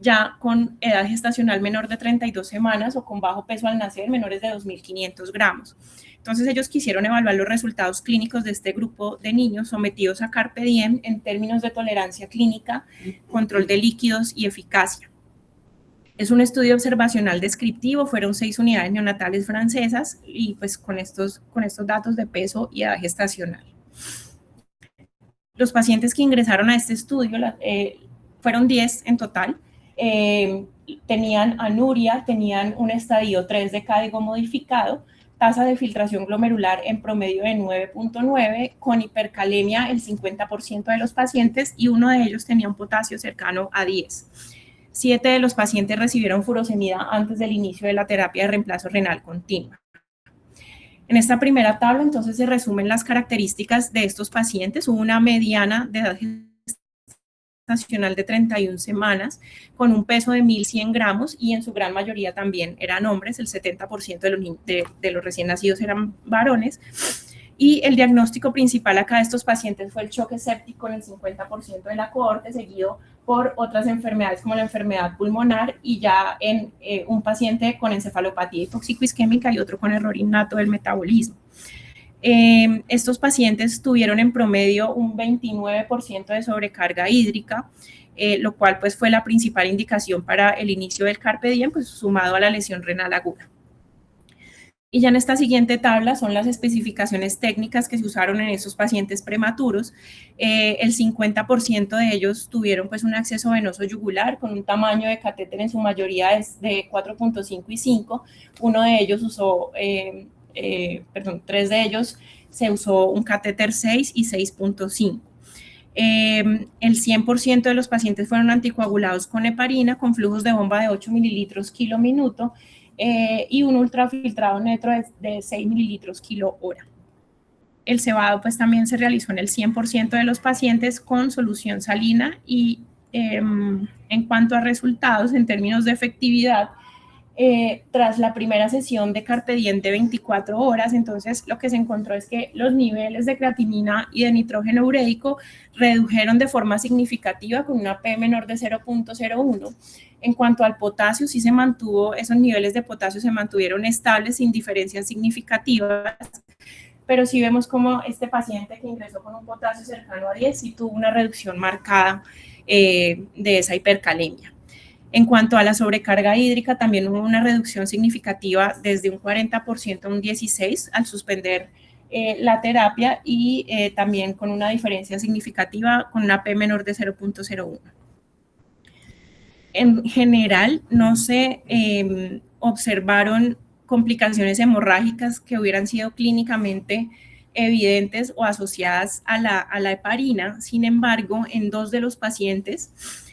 ya con edad gestacional menor de 32 semanas o con bajo peso al nacer, menores de 2.500 gramos. Entonces ellos quisieron evaluar los resultados clínicos de este grupo de niños sometidos a Carpe Diem en términos de tolerancia clínica, control de líquidos y eficacia. Es un estudio observacional descriptivo, fueron 6 unidades neonatales francesas y pues con estos datos de peso y edad gestacional. Los pacientes que ingresaron a este estudio fueron 10 en total. Tenían anuria, tenían un estadio 3 de código modificado, tasa de filtración glomerular en promedio de 9.9, con hipercalemia el 50% de los pacientes y uno de ellos tenía un potasio cercano a 10. 7 de los pacientes recibieron furosemida antes del inicio de la terapia de reemplazo renal continua. En esta primera tabla, entonces, se resumen las características de estos pacientes. Hubo una mediana de edad gestacional de 31 semanas, con un peso de 1.100 gramos y en su gran mayoría también eran hombres, el 70% de los recién nacidos eran varones. Y el diagnóstico principal acá de estos pacientes fue el choque séptico en el 50% de la cohorte, seguido por otras enfermedades como la enfermedad pulmonar y ya en un paciente con encefalopatía hipoxicoisquémica y otro con error innato del metabolismo. Estos pacientes tuvieron en promedio un 29% de sobrecarga hídrica, lo cual pues fue la principal indicación para el inicio del Carpe Diem, pues sumado a la lesión renal aguda. Y ya en esta siguiente tabla son las especificaciones técnicas que se usaron en esos pacientes prematuros. El 50% de ellos tuvieron pues un acceso venoso yugular con un tamaño de catéter en su mayoría es de 4.5 y 5. Uno de ellos usó, 3 de ellos se usó un catéter 6 y 6.5. El 100% de los pacientes fueron anticoagulados con heparina con flujos de bomba de 8 mililitros kilo minuto y un ultrafiltrado neutro de 6 mililitros kilo hora. El cebado pues también se realizó en el 100% de los pacientes con solución salina y en cuanto a resultados en términos de efectividad, tras la primera sesión de Carpe Diem de 24 horas, entonces lo que se encontró es que los niveles de creatinina y de nitrógeno ureico redujeron de forma significativa con una P menor de 0.01. En cuanto al potasio, sí se mantuvo, esos niveles de potasio se mantuvieron estables sin diferencias significativas, pero sí vemos como este paciente que ingresó con un potasio cercano a 10 sí tuvo una reducción marcada de esa hipercalemia. En cuanto a la sobrecarga hídrica, también hubo una reducción significativa desde un 40% a un 16% al suspender la terapia y también con una diferencia significativa con una P menor de 0.01. En general, no se observaron complicaciones hemorrágicas que hubieran sido clínicamente evidentes o asociadas a la heparina. Sin embargo, en 2 de los pacientes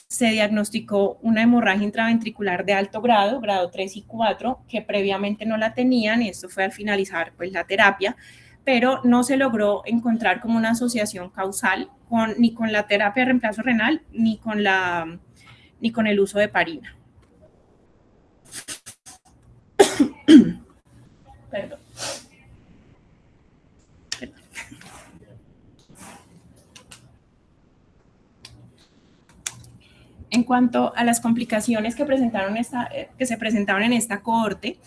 se diagnosticó una hemorragia intraventricular de alto grado, grado 3 y 4, que previamente no la tenían, y esto fue al finalizar pues, la terapia, pero no se logró encontrar como una asociación causal ni con la terapia de reemplazo renal, ni con el uso de heparina. Perdón. En cuanto a las complicaciones que se presentaron en esta cohorte,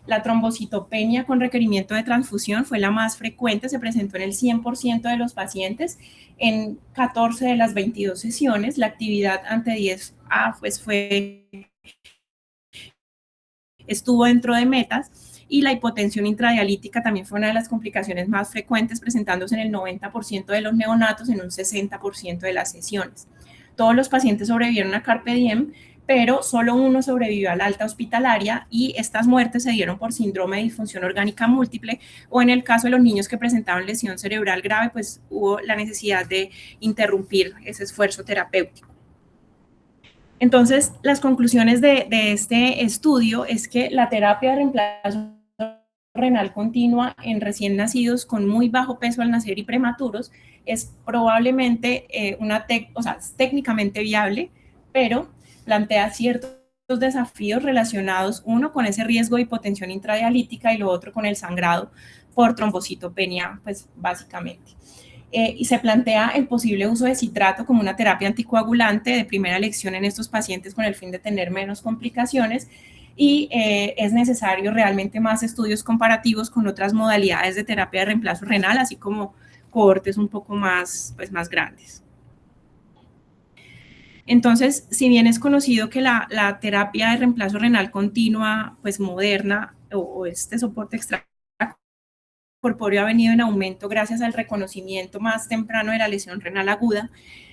la trombocitopenia con requerimiento de transfusión fue la más frecuente, se presentó en el 100% de los pacientes en 14 de las 22 sesiones. La actividad ante 10A pues estuvo dentro de metas y la hipotensión intradialítica también fue una de las complicaciones más frecuentes, presentándose en el 90% de los neonatos en un 60% de las sesiones. Todos los pacientes sobrevivieron a Carpe Diem, pero solo uno sobrevivió a la alta hospitalaria y estas muertes se dieron por síndrome de disfunción orgánica múltiple, o en el caso de los niños que presentaban lesión cerebral grave, pues hubo la necesidad de interrumpir ese esfuerzo terapéutico. Entonces, las conclusiones de este estudio es que la terapia de reemplazo renal continua en recién nacidos con muy bajo peso al nacer y prematuros es probablemente es técnicamente viable, pero plantea ciertos desafíos relacionados, uno con ese riesgo de hipotensión intradialítica y lo otro con el sangrado por trombocitopenia, pues básicamente. Y se plantea el posible uso de citrato como una terapia anticoagulante de primera elección en estos pacientes con el fin de tener menos complicaciones, y es necesario realmente más estudios comparativos con otras modalidades de terapia de reemplazo renal, así como cohortes un poco más, pues, más grandes. Entonces, si bien es conocido que la terapia de reemplazo renal continua, pues moderna, o este soporte extracorpóreo ha venido en aumento gracias al reconocimiento más temprano de la lesión renal aguda,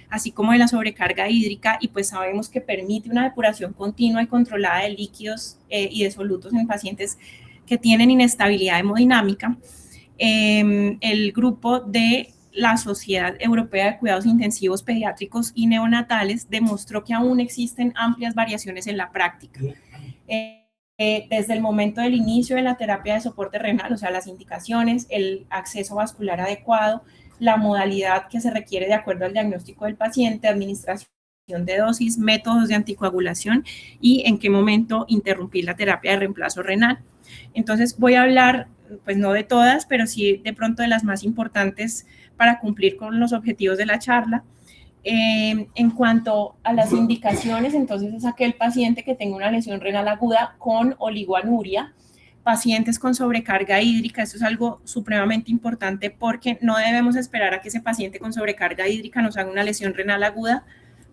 así como de la sobrecarga hídrica, y pues sabemos que permite una depuración continua y controlada de líquidos y de solutos en pacientes que tienen inestabilidad hemodinámica. El grupo de la Sociedad Europea de Cuidados Intensivos Pediátricos y Neonatales demostró que aún existen amplias variaciones en la práctica. Desde el momento del inicio de la terapia de soporte renal, o sea, las indicaciones, el acceso vascular adecuado, la modalidad que se requiere de acuerdo al diagnóstico del paciente, administración de dosis, métodos de anticoagulación y en qué momento interrumpir la terapia de reemplazo renal. Entonces voy a hablar, pues no de todas, pero sí de pronto de las más importantes para cumplir con los objetivos de la charla. En cuanto a las indicaciones, entonces es aquel paciente que tenga una lesión renal aguda con oligoanuria, pacientes con sobrecarga hídrica. Esto es algo supremamente importante porque no debemos esperar a que ese paciente con sobrecarga hídrica nos haga una lesión renal aguda,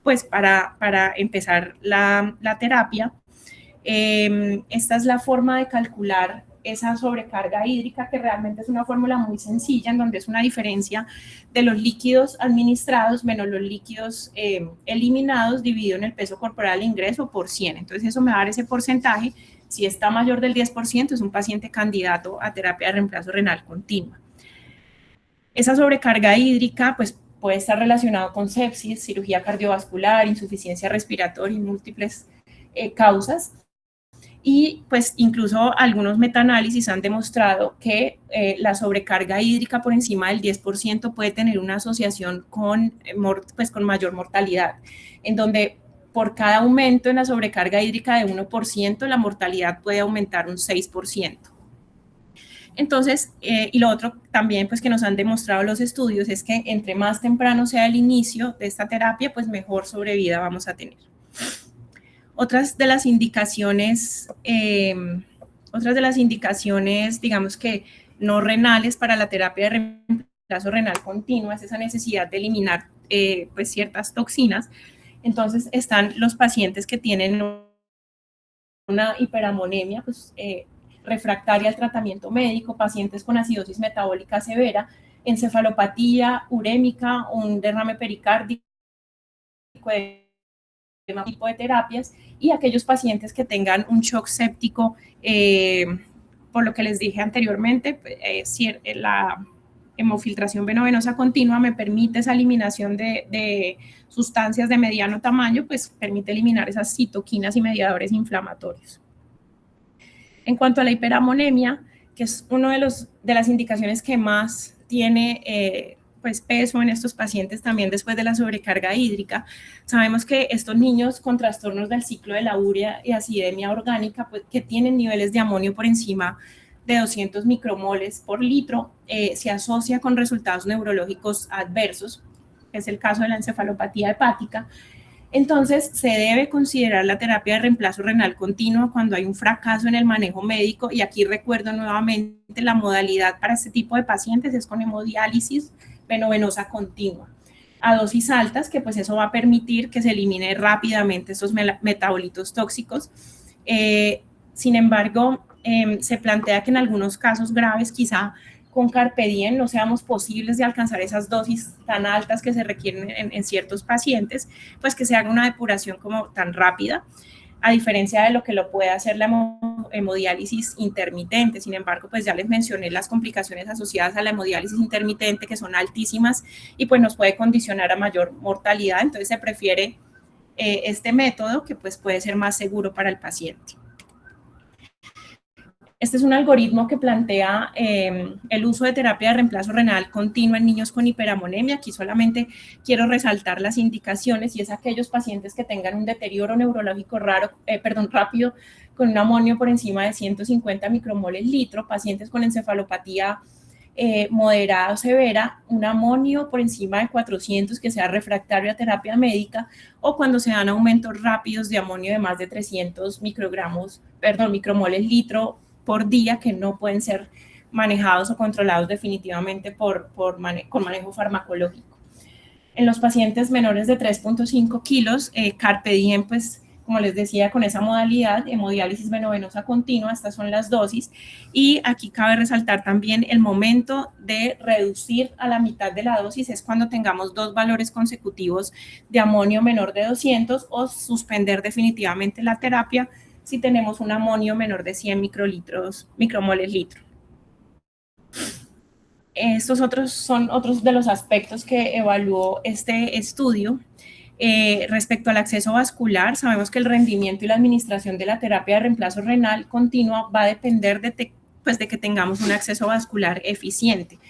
pues para empezar la terapia. Esta es la forma de calcular esa sobrecarga hídrica, que realmente es una fórmula muy sencilla, en donde es una diferencia de los líquidos administrados menos los líquidos eliminados dividido en el peso corporal ingreso por 100. Entonces eso me va a dar ese porcentaje. Si está mayor del 10%, es un paciente candidato a terapia de reemplazo renal continua. Esa sobrecarga hídrica, pues, puede estar relacionado con sepsis, cirugía cardiovascular, insuficiencia respiratoria y múltiples causas. Y pues incluso algunos metaanálisis han demostrado que la sobrecarga hídrica por encima del 10% puede tener una asociación con mayor mortalidad, en donde por cada aumento en la sobrecarga hídrica de 1%, la mortalidad puede aumentar un 6%. Entonces, y lo otro también, pues, que nos han demostrado los estudios es que entre más temprano sea el inicio de esta terapia, pues mejor sobrevida vamos a tener. Otras de las indicaciones, digamos que no renales para la terapia de reemplazo renal continua, es esa necesidad de eliminar pues ciertas toxinas. Entonces están los pacientes que tienen una hiperamonemia, pues, refractaria al tratamiento médico, pacientes con acidosis metabólica severa, encefalopatía urémica, un derrame pericárdico, tipo de terapias, y aquellos pacientes que tengan un shock séptico, por lo que les dije anteriormente, la hemofiltración venovenosa continua me permite esa eliminación de sustancias de mediano tamaño, pues permite eliminar esas citoquinas y mediadores inflamatorios. En cuanto a la hiperamonemia, que es una de las indicaciones que más tiene pues peso en estos pacientes también después de la sobrecarga hídrica, sabemos que estos niños con trastornos del ciclo de la urea y acidemia orgánica, pues, que tienen niveles de amonio por encima de 200 micromoles por litro, se asocia con resultados neurológicos adversos, que es el caso de la encefalopatía hepática. Entonces, se debe considerar la terapia de reemplazo renal continuo cuando hay un fracaso en el manejo médico, y aquí recuerdo nuevamente la modalidad para este tipo de pacientes es con hemodiálisis venovenosa continua a dosis altas, que pues eso va a permitir que se elimine rápidamente esos metabolitos tóxicos. Sin embargo, se plantea que en algunos casos graves quizá con carpe diem no seamos posibles de alcanzar esas dosis tan altas que se requieren en ciertos pacientes, pues que se haga una depuración como tan rápida, a diferencia de lo que lo puede hacer la hemodiálisis intermitente. Sin embargo, pues ya les mencioné las complicaciones asociadas a la hemodiálisis intermitente, que son altísimas y pues nos puede condicionar a mayor mortalidad. Entonces se prefiere este método, que pues puede ser más seguro para el paciente. Este es un algoritmo que plantea el uso de terapia de reemplazo renal continua en niños con hiperamonemia. Aquí solamente quiero resaltar las indicaciones, y es aquellos pacientes que tengan un deterioro neurológico rápido con un amonio por encima de 150 micromoles litro, pacientes con encefalopatía moderada o severa, un amonio por encima de 400 que sea refractario a terapia médica, o cuando se dan aumentos rápidos de amonio de más de 300 micromoles litro por día, que no pueden ser manejados o controlados definitivamente con manejo farmacológico. En los pacientes menores de 3.5 kilos, carpe diem, pues como les decía, con esa modalidad, hemodiálisis venovenosa continua, estas son las dosis, y aquí cabe resaltar también el momento de reducir a la mitad de la dosis, es cuando tengamos 2 valores consecutivos de amonio menor de 200, o suspender definitivamente la terapia si tenemos un amonio menor de 100 micromoles litro. Estos son otros de los aspectos que evaluó este estudio. Respecto al acceso vascular, sabemos que el rendimiento y la administración de la terapia de reemplazo renal continua va a depender de que tengamos un acceso vascular eficiente.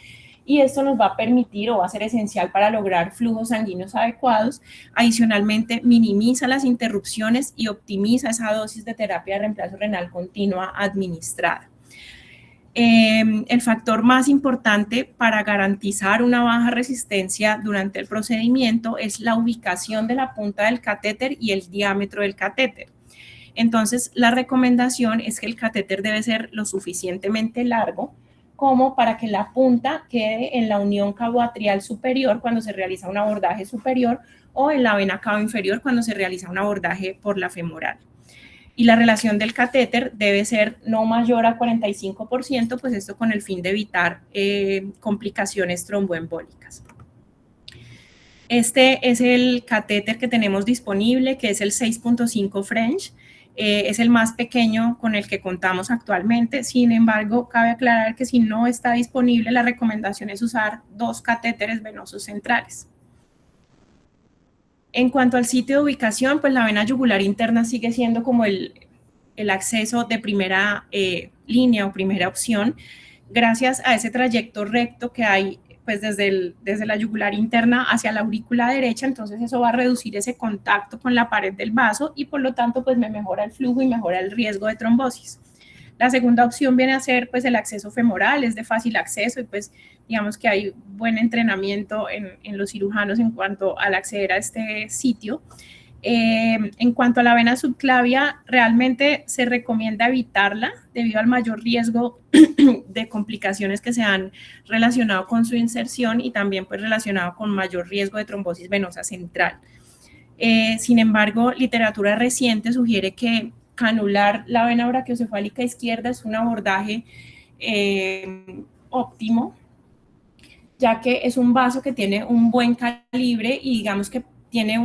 Y esto nos va a permitir, o va a ser esencial para lograr flujos sanguíneos adecuados. Adicionalmente, minimiza las interrupciones y optimiza esa dosis de terapia de reemplazo renal continua administrada. El factor más importante para garantizar una baja resistencia durante el procedimiento es la ubicación de la punta del catéter y el diámetro del catéter. Entonces, la recomendación es que el catéter debe ser lo suficientemente largo como para que la punta quede en la unión cabo-atrial superior cuando se realiza un abordaje superior, o en la vena cava inferior cuando se realiza un abordaje por la femoral. Y la relación del catéter debe ser no mayor a 45%, pues esto con el fin de evitar complicaciones tromboembólicas. Este es el catéter que tenemos disponible, que es el 6.5 French. Es el más pequeño con el que contamos actualmente. Sin embargo, cabe aclarar que si no está disponible, la recomendación es usar 2 catéteres venosos centrales. En cuanto al sitio de ubicación, pues la vena yugular interna sigue siendo como el acceso de primera línea o primera opción, gracias a ese trayecto recto que hay pues desde la yugular interna hacia la aurícula derecha. Entonces eso va a reducir ese contacto con la pared del vaso y por lo tanto pues me mejora el flujo y mejora el riesgo de trombosis. La segunda opción viene a ser pues el acceso femoral, es de fácil acceso y pues digamos que hay buen entrenamiento en los cirujanos en cuanto al acceder a este sitio. En cuanto a la vena subclavia, realmente se recomienda evitarla debido al mayor riesgo de complicaciones que se han relacionado con su inserción y también pues relacionado con mayor riesgo de trombosis venosa central. Sin embargo, literatura reciente sugiere que canular la vena brachiocefálica izquierda es un abordaje óptimo, ya que es un vaso que tiene un buen calibre y digamos que tiene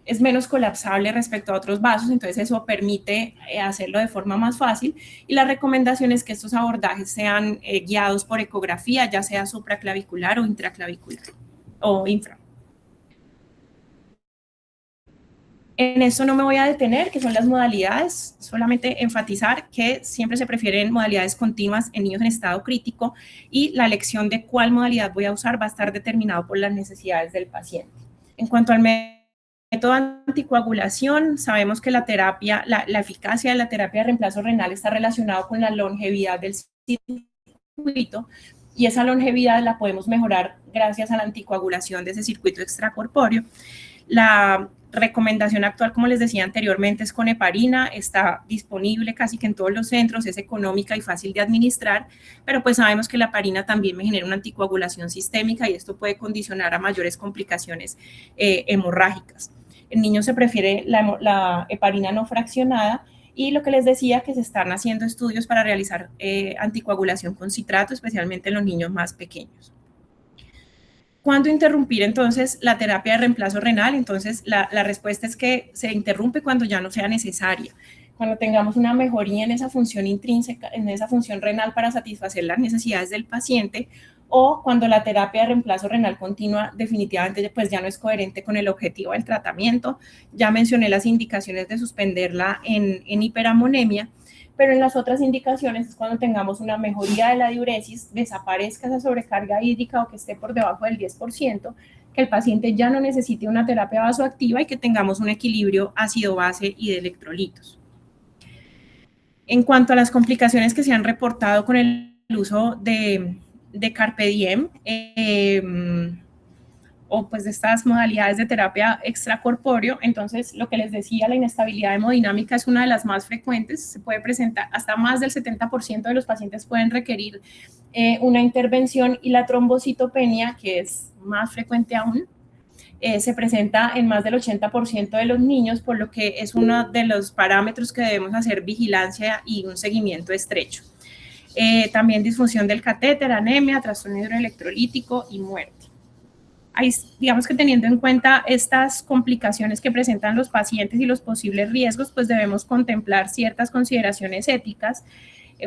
es menos colapsable respecto a otros vasos, entonces eso permite hacerlo de forma más fácil. Y la recomendación es que estos abordajes sean guiados por ecografía, ya sea supraclavicular o intraclavicular o infra. En esto no me voy a detener, que son las modalidades, solamente enfatizar que siempre se prefieren modalidades continuas en niños en estado crítico y la elección de cuál modalidad voy a usar va a estar determinado por las necesidades del paciente. En cuanto al método de anticoagulación, sabemos que la eficacia de la terapia de reemplazo renal está relacionado con la longevidad del circuito y esa longevidad la podemos mejorar gracias a la anticoagulación de ese circuito extracorpóreo. La recomendación actual, como les decía anteriormente, es con heparina, está disponible casi que en todos los centros, es económica y fácil de administrar, pero pues sabemos que la heparina también me genera una anticoagulación sistémica y esto puede condicionar a mayores complicaciones hemorrágicas. En niños se prefiere la heparina no fraccionada, y lo que les decía, que se están haciendo estudios para realizar anticoagulación con citrato, especialmente en los niños más pequeños. ¿Cuándo interrumpir entonces la terapia de reemplazo renal? Entonces la respuesta es que se interrumpe cuando ya no sea necesaria, cuando tengamos una mejoría en esa función intrínseca, en esa función renal para satisfacer las necesidades del paciente, o cuando la terapia de reemplazo renal continua definitivamente pues ya no es coherente con el objetivo del tratamiento. Ya mencioné las indicaciones de suspenderla en hiperamonemia, pero en las otras indicaciones es cuando tengamos una mejoría de la diuresis, desaparezca esa sobrecarga hídrica o que esté por debajo del 10%, que el paciente ya no necesite una terapia vasoactiva y que tengamos un equilibrio ácido-base y de electrolitos. En cuanto a las complicaciones que se han reportado con el uso de Carpe Diem, o pues de estas modalidades de terapia extracorpóreo, entonces lo que les decía, la inestabilidad hemodinámica es una de las más frecuentes, se puede presentar, hasta más del 70% de los pacientes pueden requerir una intervención, y la trombocitopenia, que es más frecuente aún, se presenta en más del 80% de los niños, por lo que es uno de los parámetros que debemos hacer vigilancia y un seguimiento estrecho. También disfunción del catéter, anemia, trastorno hidroelectrolítico y muerte. Ahí, digamos que teniendo en cuenta estas complicaciones que presentan los pacientes y los posibles riesgos, pues debemos contemplar ciertas consideraciones éticas.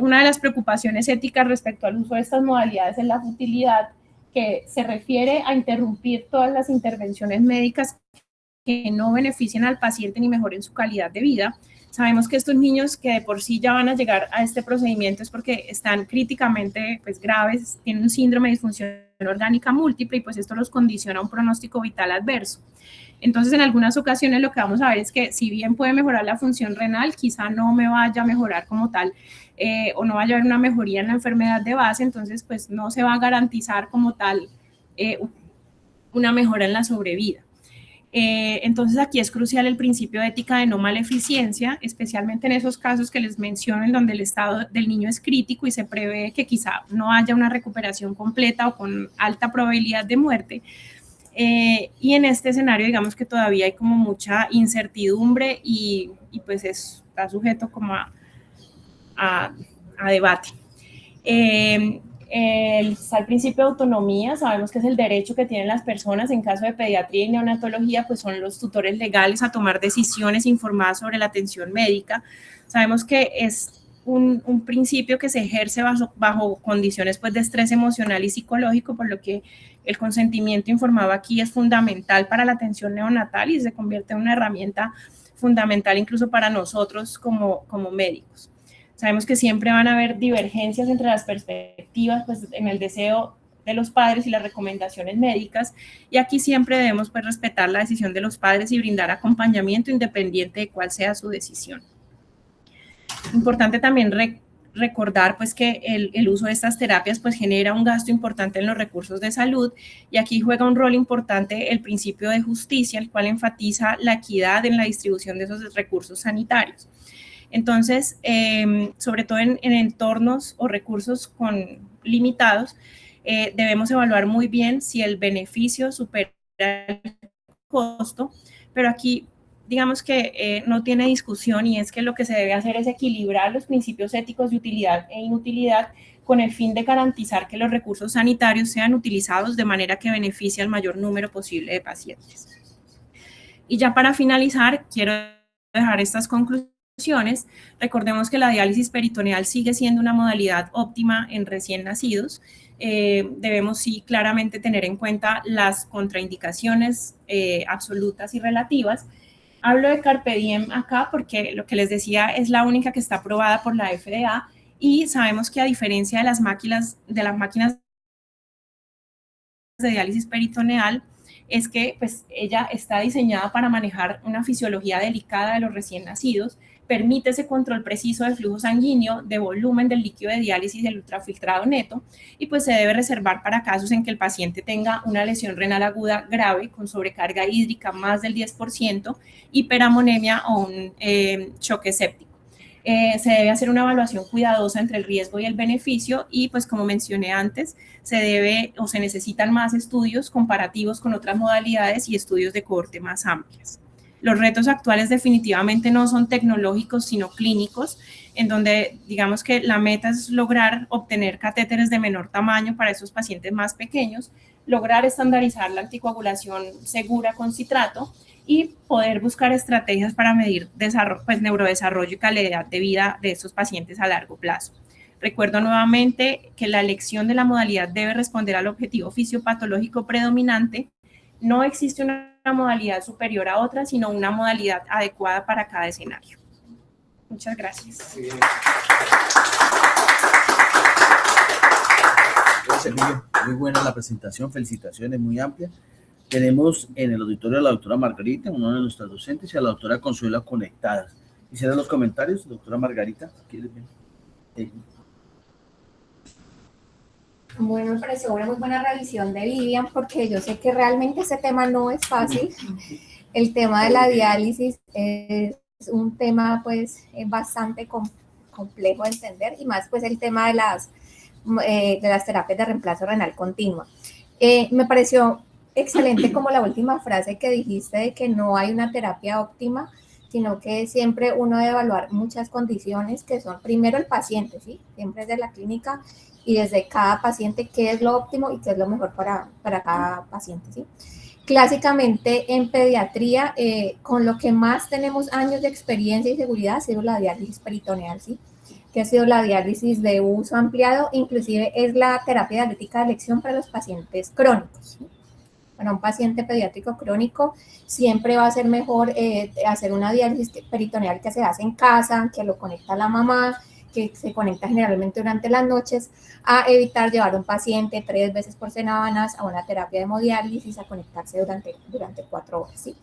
Una de las preocupaciones éticas respecto al uso de estas modalidades es la futilidad, que se refiere a interrumpir todas las intervenciones médicas que no beneficien al paciente ni mejoren su calidad de vida. Sabemos que estos niños que de por sí ya van a llegar a este procedimiento es porque están críticamente pues, graves, tienen un síndrome de disfunción orgánica múltiple, y pues esto los condiciona a un pronóstico vital adverso. Entonces, en algunas ocasiones lo que vamos a ver es que si bien puede mejorar la función renal, quizá no me vaya a mejorar como tal, o no vaya a haber una mejoría en la enfermedad de base, entonces pues no se va a garantizar como tal una mejora en la sobrevida. Entonces aquí es crucial el principio de ética de no maleficencia, especialmente en esos casos que les menciono en donde el estado del niño es crítico y se prevé que quizá no haya una recuperación completa o con alta probabilidad de muerte. Y en este escenario digamos que todavía hay como mucha incertidumbre y pues está sujeto como a debate. Está el principio de autonomía, sabemos que es el derecho que tienen las personas en caso de pediatría y neonatología, pues son los tutores legales a tomar decisiones informadas sobre la atención médica. Sabemos que es un principio que se ejerce bajo condiciones pues, de estrés emocional y psicológico, por lo que el consentimiento informado aquí es fundamental para la atención neonatal y se convierte en una herramienta fundamental incluso para nosotros como médicos. Sabemos que siempre van a haber divergencias entre las perspectivas, pues en el deseo de los padres y las recomendaciones médicas, y aquí siempre debemos pues respetar la decisión de los padres y brindar acompañamiento independiente de cuál sea su decisión. Importante también recordar pues que el uso de estas terapias pues genera un gasto importante en los recursos de salud, y aquí juega un rol importante el principio de justicia, el cual enfatiza la equidad en la distribución de esos recursos sanitarios. Entonces, sobre todo en entornos o recursos limitados, debemos evaluar muy bien si el beneficio supera el costo, pero aquí digamos que no tiene discusión, y es que lo que se debe hacer es equilibrar los principios éticos de utilidad e inutilidad con el fin de garantizar que los recursos sanitarios sean utilizados de manera que beneficie al mayor número posible de pacientes. Y ya para finalizar, quiero dejar estas conclusiones. Recordemos que la diálisis peritoneal sigue siendo una modalidad óptima en recién nacidos. Debemos sí claramente tener en cuenta las contraindicaciones absolutas y relativas. Hablo de Carpe Diem acá porque lo que les decía es la única que está aprobada por la FDA, y sabemos que a diferencia de las máquinas de diálisis peritoneal, es que pues, ella está diseñada para manejar una fisiología delicada de los recién nacidos, permite ese control preciso del flujo sanguíneo, de volumen del líquido de diálisis y del ultrafiltrado neto, y pues se debe reservar para casos en que el paciente tenga una lesión renal aguda grave con sobrecarga hídrica más del 10%, hiperamonemia o un choque séptico. Se debe hacer una evaluación cuidadosa entre el riesgo y el beneficio, y pues como mencioné antes, se necesitan más estudios comparativos con otras modalidades y estudios de cohorte más amplios. Los retos actuales definitivamente no son tecnológicos, sino clínicos, en donde digamos que la meta es lograr obtener catéteres de menor tamaño para esos pacientes más pequeños, lograr estandarizar la anticoagulación segura con citrato y poder buscar estrategias para medir neurodesarrollo y calidad de vida de estos pacientes a largo plazo. Recuerdo nuevamente que la elección de la modalidad debe responder al objetivo fisiopatológico predominante. No existe una modalidad superior a otra, sino una modalidad adecuada para cada escenario. Muchas gracias. Muy buena la presentación, felicitaciones, muy amplia. Tenemos en el auditorio a la doctora Margarita, una de nuestras docentes, y a la doctora Consuela conectadas. ¿Quisieran los comentarios, doctora Margarita? ¿Quieres ver? Bueno, me pareció una muy buena revisión de Vivian, porque yo sé que realmente ese tema no es fácil. El tema de la diálisis es un tema pues bastante complejo de entender, y más pues el tema de las terapias de reemplazo renal continua. Me pareció excelente como la última frase que dijiste de que no hay una terapia óptima, sino que siempre uno debe evaluar muchas condiciones que son primero el paciente, ¿sí? Siempre desde la clínica y desde cada paciente qué es lo óptimo y qué es lo mejor para cada paciente, ¿sí? Clásicamente en pediatría, con lo que más tenemos años de experiencia y seguridad ha sido la diálisis peritoneal, ¿sí? Que ha sido la diálisis de uso ampliado, inclusive es la terapia dialítica de elección para los pacientes crónicos, ¿sí? Para un paciente pediátrico crónico siempre va a ser mejor hacer una diálisis peritoneal que se hace en casa, que lo conecta la mamá, que se conecta generalmente durante las noches, a evitar llevar a un paciente 3 veces por semanas a una terapia de hemodiálisis a conectarse durante 4 horas, ¿sí?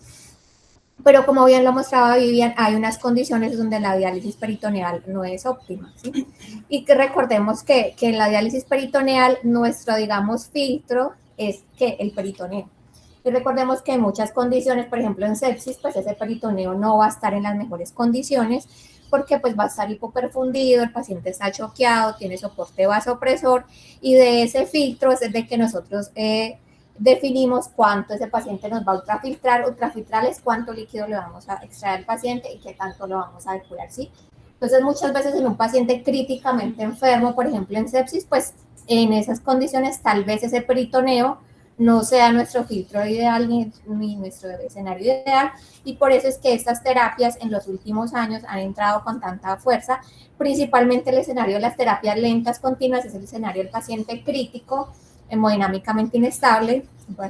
Pero como bien lo mostraba Vivian, hay unas condiciones donde la diálisis peritoneal no es óptima, ¿sí? Y que recordemos que en la diálisis peritoneal nuestro, digamos, filtro es que el peritoneo. Y recordemos que en muchas condiciones, por ejemplo en sepsis, pues ese peritoneo no va a estar en las mejores condiciones, porque pues va a estar hipoperfundido, el paciente está choqueado, tiene soporte vasopresor, y de ese filtro es de que nosotros definimos cuánto ese paciente nos va a ultrafiltrar. Ultrafiltrar es cuánto líquido le vamos a extraer al paciente y qué tanto lo vamos a depurar, ¿sí? Entonces muchas veces en un paciente críticamente enfermo, por ejemplo en sepsis, pues en esas condiciones tal vez ese peritoneo no sea nuestro filtro ideal ni nuestro escenario ideal, y por eso es que estas terapias en los últimos años han entrado con tanta fuerza. Principalmente el escenario de las terapias lentas continuas es el escenario del paciente crítico, hemodinámicamente inestable,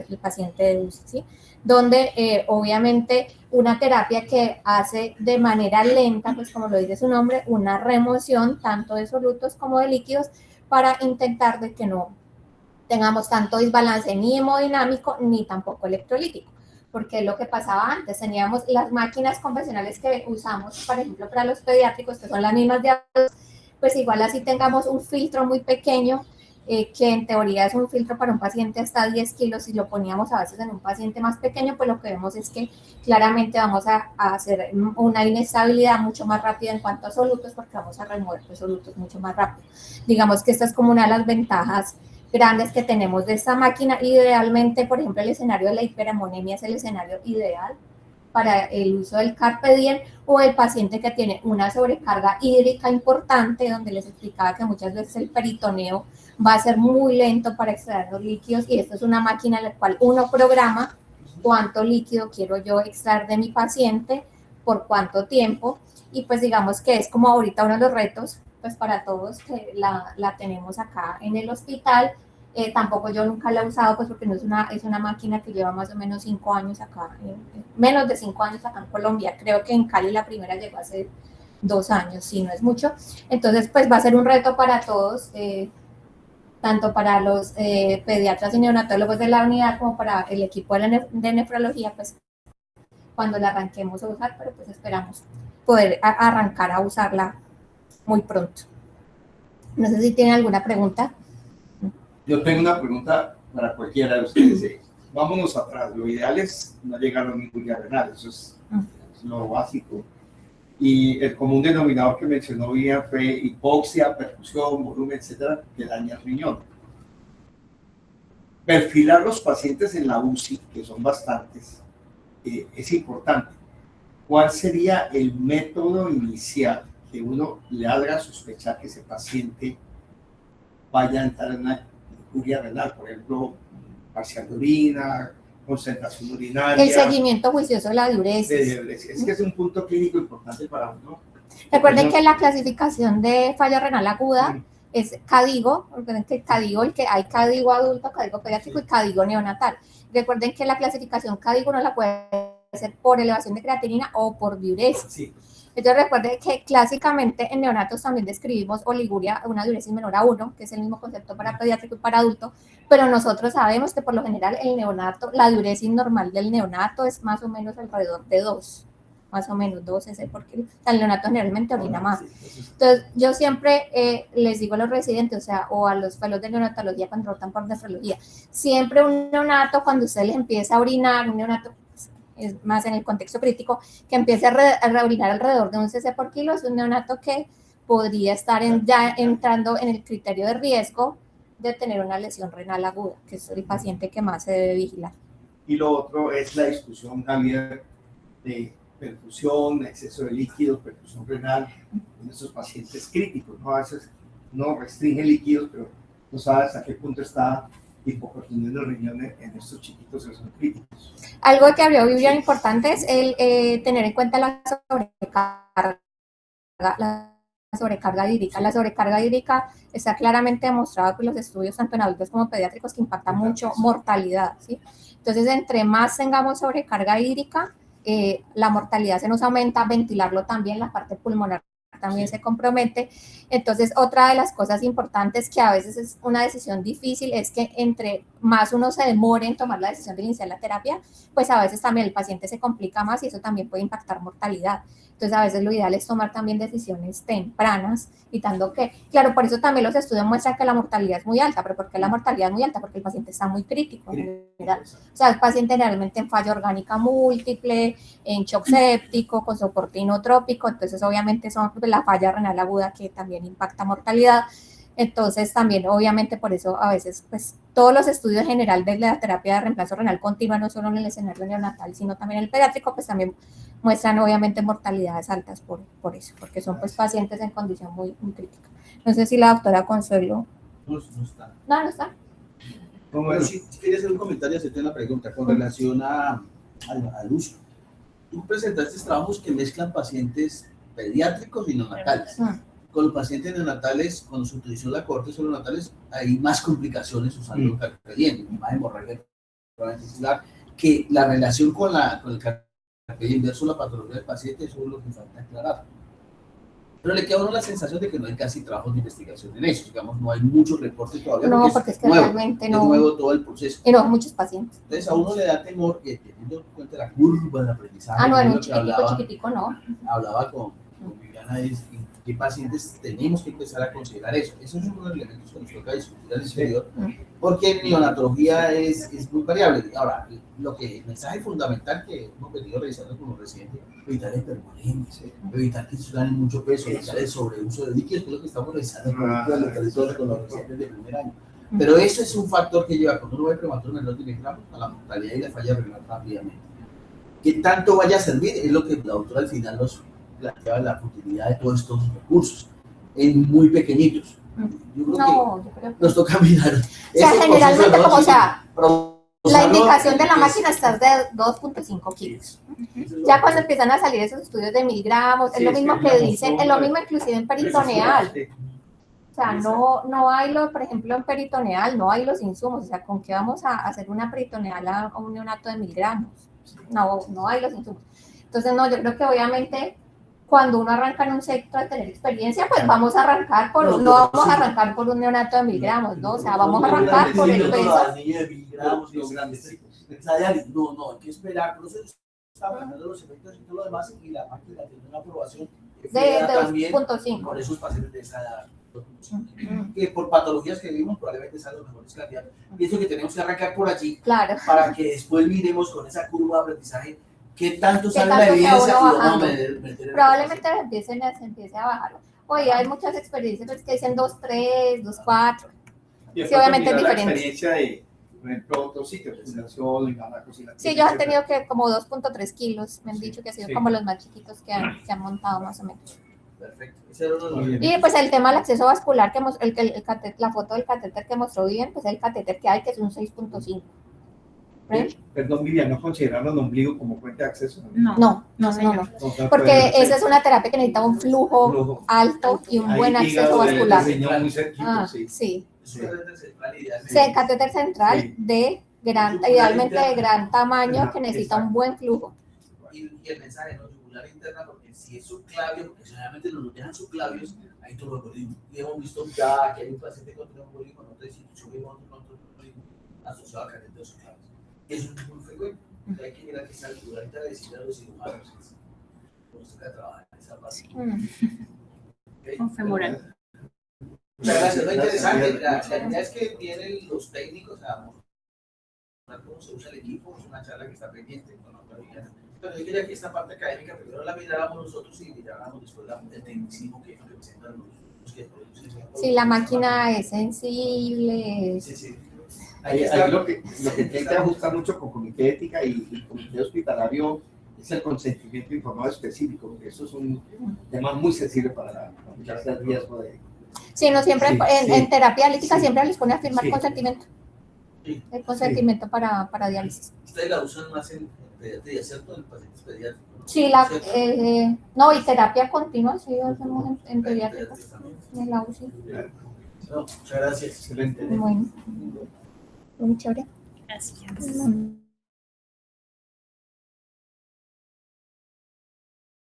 el paciente de UCI, ¿sí? Donde obviamente una terapia que hace de manera lenta, pues como lo dice su nombre, una remoción tanto de solutos como de líquidos, para intentar de que no tengamos tanto desbalance ni hemodinámico ni tampoco electrolítico, porque es lo que pasaba antes. Teníamos las máquinas convencionales que usamos, por ejemplo, para los pediátricos, que son las mismas de adultos, pues igual así tengamos un filtro muy pequeño, que en teoría es un filtro para un paciente hasta 10 kilos, si lo poníamos a veces en un paciente más pequeño, pues lo que vemos es que claramente vamos a hacer una inestabilidad mucho más rápida en cuanto a solutos, porque vamos a remover los solutos mucho más rápido. Digamos que esta es como una de las ventajas grandes que tenemos de esta máquina. Idealmente, por ejemplo, el escenario de la hiperemonemia es el escenario ideal para el uso del Carpe Diem, o el paciente que tiene una sobrecarga hídrica importante, donde les explicaba que muchas veces el peritoneo va a ser muy lento para extraer los líquidos, y esto es una máquina en la cual uno programa cuánto líquido quiero yo extraer de mi paciente, por cuánto tiempo, y pues digamos que es como ahorita uno de los retos pues para todos, que la tenemos acá en el hospital. Tampoco yo nunca la he usado, pues porque no es una máquina que lleva más o menos 5 años acá, menos de 5 años acá en Colombia. Creo que en Cali la primera llegó hace 2 años, si no es mucho. Entonces pues va a ser un reto para todos, tanto para los pediatras y neonatólogos de la unidad como para el equipo de nefrología, pues cuando la arranquemos a usar, pero pues esperamos poder arrancar a usarla muy pronto. No sé si tienen alguna pregunta. Yo tengo una pregunta para cualquiera de ustedes. Vámonos atrás. Lo ideal es no llegar a la injuria renal, eso es lo básico. Y el común denominador que mencionó bien fue hipoxia, perfusión, volumen, etcétera, que daña el riñón. Perfilar los pacientes en la UCI, que son bastantes, es importante. ¿cuál sería el método inicial que uno le haga sospechar que ese paciente vaya a entrar en una injuria renal? Por ejemplo, parcial de orina, concentración urinaria. El seguimiento juicioso de la diuresis. Es que es un punto clínico importante para uno. Recuerden que la clasificación de falla renal aguda es CADIGO. Recuerden que CADIGO, hay CADIGO adulto, CADIGO pediátrico y CADIGO neonatal. Recuerden que la clasificación CADIGO no la puede hacer por elevación de creatinina o por diuresis. Sí. Entonces recuerden que clásicamente en neonatos también describimos oliguria, una diuresis menor a 1, que es el mismo concepto para pediátrico y para adulto, pero nosotros sabemos que por lo general el neonato, la diuresis normal del neonato es más o menos alrededor de 2, más o menos 2 ese, porque el neonato generalmente orina más. Entonces yo siempre les digo a los residentes, o sea, o a los fellows de neonatología cuando rotan por nefrología, siempre un neonato cuando usted les empieza a orinar, un neonato es más en el contexto crítico, que empiece a orinar alrededor de un cc por kilo, es un neonato que podría estar ya entrando en el criterio de riesgo de tener una lesión renal aguda, que es el paciente que más se debe vigilar. Y lo otro es la discusión también de perfusión, exceso de líquidos, perfusión renal en esos pacientes críticos, ¿no? A veces no restringen líquidos, pero no sabes hasta qué punto está hipoproteinemia en los riñones en estos chiquitos que son críticos. Algo que habría bien importante es el tener en cuenta la sobrecarga hídrica. La sobrecarga hídrica está claramente demostrado por los estudios tanto en adultos como pediátricos que impacta mucho mortalidad, ¿sí? Entonces, entre más tengamos sobrecarga hídrica, la mortalidad se nos aumenta, ventilarlo también, la parte pulmonar también se compromete. Entonces, otra de las cosas importantes que a veces es una decisión difícil es que entre más uno se demore en tomar la decisión de iniciar la terapia, pues a veces también el paciente se complica más y eso también puede impactar mortalidad. Entonces, a veces lo ideal es tomar también decisiones tempranas, evitando que, claro, por eso también los estudios muestran que la mortalidad es muy alta, pero ¿por qué la mortalidad es muy alta? Porque el paciente está muy crítico en general. O sea, el paciente generalmente en falla orgánica múltiple, en shock séptico, con soporte inotrópico, entonces obviamente son la falla renal aguda que también impacta mortalidad. Entonces también obviamente por eso a veces pues todos los estudios en general de la terapia de reemplazo renal continua, no solo en el escenario neonatal, sino también en el pediátrico, pues también muestran obviamente mortalidades altas por eso, porque son pues pacientes en condición muy crítica. No sé si la doctora Consuelo... No está. No está. Bueno, sí, quería hacer un comentario acerca de la pregunta con relación al uso. Tú presentaste trabajos que mezclan pacientes pediátricos y neonatales. Con los pacientes neonatales, cuando se utilizó la corte neonatales, hay más complicaciones usando carpedien, más hemorragia tisular, que la relación con el carpedien versus la patología del paciente, eso es lo que falta aclarar. Pero le queda a uno la sensación de que no hay casi trabajos de investigación en eso, digamos, no hay muchos reportes todavía. No, porque es que nuevo, realmente es no. nuevo todo el proceso. Y no, muchos pacientes. Entonces a uno le da temor que teniendo en cuenta la curva de aprendizaje. No, en un chiquitico no. Hablaba con Viviana, ¿qué pacientes tenemos que empezar a considerar eso? Esos son unos elementos que nos toca discutir al exterior, porque en neonatología es muy variable. Ahora, el mensaje fundamental que hemos venido realizando con los residentes, evitar hipervolemia, evitar que se ganen mucho peso, evitar el sobreuso de líquidos, que es lo que estamos realizando con los residentes de primer año. Pero eso es un factor que lleva, cuando uno ve prematuro menor de miligramos, a la mortalidad y la falla renal rápidamente. ¿Qué tanto vaya a servir? Es lo que la doctora al final nos planteaba, la utilidad de todos estos recursos, en muy pequeñitos. Yo creo que nos toca mirar. O sea, generalmente, como la indicación de la máquina está de 2.5 kilos. Ya cuando empiezan a salir esos estudios de miligramos, es lo mismo que dicen, es lo mismo inclusive en peritoneal. O sea, no hay por ejemplo, en peritoneal no hay los insumos. O sea, ¿con qué vamos a hacer una peritoneal a un neonato de miligramos? No hay los insumos. Entonces, yo creo que obviamente cuando uno arranca en un sector de tener experiencia, pues vamos a arrancar no vamos a arrancar por un neonato de miligramos, ¿no? O sea, vamos a arrancar por el peso. No, hay que esperar, por eso está hablando de los efectos y todo lo demás, y la máquina tiene una aprobación de 2.5. por esos pacientes de esa edad. Que por patologías que vivimos probablemente sean los mejores candidatos. Pienso que tenemos que arrancar por allí, claro, para que después miremos con esa curva de aprendizaje qué tanto sale la evidencia y vamos a meter probablemente se empiece a bajar. Oye, hay muchas experiencias que dicen 2.3, 2.4. Sí, obviamente es diferente. La experiencia por ejemplo, otros sitios, fundación, y la cocina. Sí, ellos han tenido que como 2.3 kilos, me han dicho que han sido Sí. como los más chiquitos que han montado más o menos. Perfecto. Ese era uno de los Muy bien. Y pues el tema del acceso vascular, la foto del catéter que mostró bien, pues el catéter que hay, que es un 6.5. Perdón, Miriam, ¿no consideraron el ombligo como fuente de acceso? No, señor. porque esa es una terapia que necesita un flujo alto y un buen acceso vascular. Muy cerquita, Ah, sí. sí. Sí. Sí, el catéter central Sí. idealmente de gran tamaño, que necesita un buen flujo. Y el mensaje no yugular interna, porque si es subclavio, porque generalmente nos dejan subclavios, hay tromboembolismo. Y hemos visto ya que hay un paciente con tromboembolismo en otra institución, otro tromboembolismo asociado al catéter subclavio. Eso es muy frecuente. Hay que mirar que sea yugular interna y decirle a los cirujanos que nos toca trabajar en esa parte. ¿Okay? Con femoral. Muchas gracias, no interesante. La idea es que vienen los técnicos a mostrar cómo se usa el equipo, es una charla que está pendiente con la doctora Viviana. Pero yo quería que esta parte académica primero la miráramos nosotros y miráramos después el tecnicismo que representan los que producen. Sí, la máquina es sensible. Sí, sí. Ahí lo que tiene que ajustar mucho con comité de ética y comité hospitalario es el consentimiento informado específico, porque eso es un tema muy sensible para muchas el riesgo de... Sí, no siempre, Sí, en terapia dialítica sí. siempre les pone a firmar Sí. consentimiento. Sí. El consentimiento para diálisis. Ustedes la usan más en pediatría, ¿cierto? En pacientes pediátricos, ¿no? Sí, no, y terapia continua, sí, hacemos en Pediatría pediátricos, también. en la UCI. No, muchas gracias. Excelente. Bueno, muy chévere. Gracias. Mm.